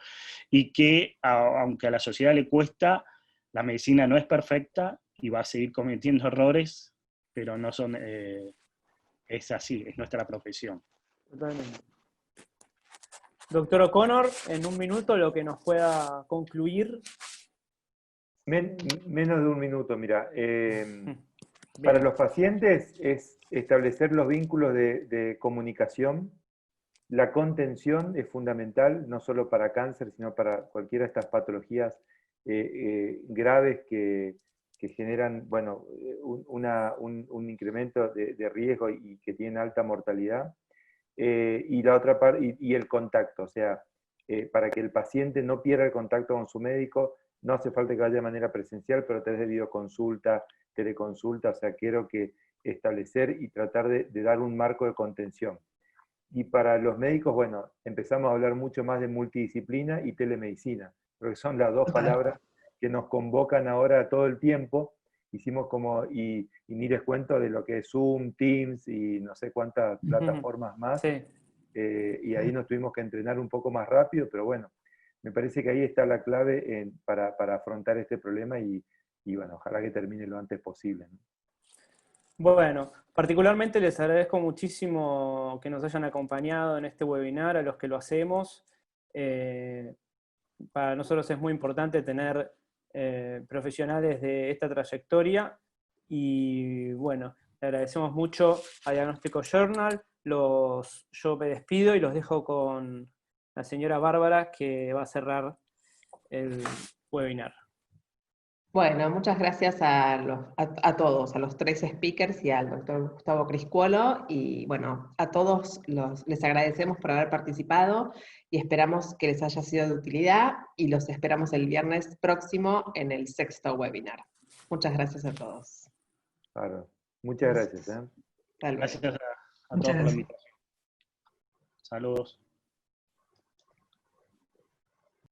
y que aunque a la sociedad le cuesta, la medicina no es perfecta y va a seguir cometiendo errores, pero no son, es así, es nuestra profesión. Totalmente. Doctor O'Connor, en 1 minuto lo que nos pueda concluir. Menos de 1 minuto, mira. Para los pacientes es establecer los vínculos de comunicación. La contención es fundamental, no solo para cáncer, sino para cualquiera de estas patologías graves que generan, bueno, un incremento de riesgo y que tienen alta mortalidad. Y la otra parte, y el contacto, o sea, para que el paciente no pierda el contacto con su médico, no hace falta que vaya de manera presencial, pero a través de videoconsulta, teleconsulta, o sea, quiero que establecer y tratar de dar un marco de contención. Y para los médicos, bueno, empezamos a hablar mucho más de multidisciplina y telemedicina, porque son las dos palabras que nos convocan ahora todo el tiempo. Hicimos como, y ni les cuento de lo que es Zoom, Teams y no sé cuántas plataformas más. Sí. Y ahí nos tuvimos que entrenar un poco más rápido, pero bueno, me parece que ahí está la clave para afrontar este problema y bueno, ojalá que termine lo antes posible, ¿no? Bueno, particularmente les agradezco muchísimo que nos hayan acompañado en este webinar, a los que lo hacemos. Para nosotros es muy importante tener profesionales de esta trayectoria y bueno, le agradecemos mucho a Diagnóstico Journal. Yo me despido y los dejo con la señora Bárbara, que va a cerrar el webinar. Bueno, muchas gracias a todos, a los 3 speakers y al doctor Gustavo Criscuolo. Y bueno, a todos les agradecemos por haber participado y esperamos que les haya sido de utilidad y los esperamos el viernes próximo en el 6º webinar. Muchas gracias a todos. Claro. Muchas gracias. Gracias a todos Muchas por la gracias. invitación. Saludos.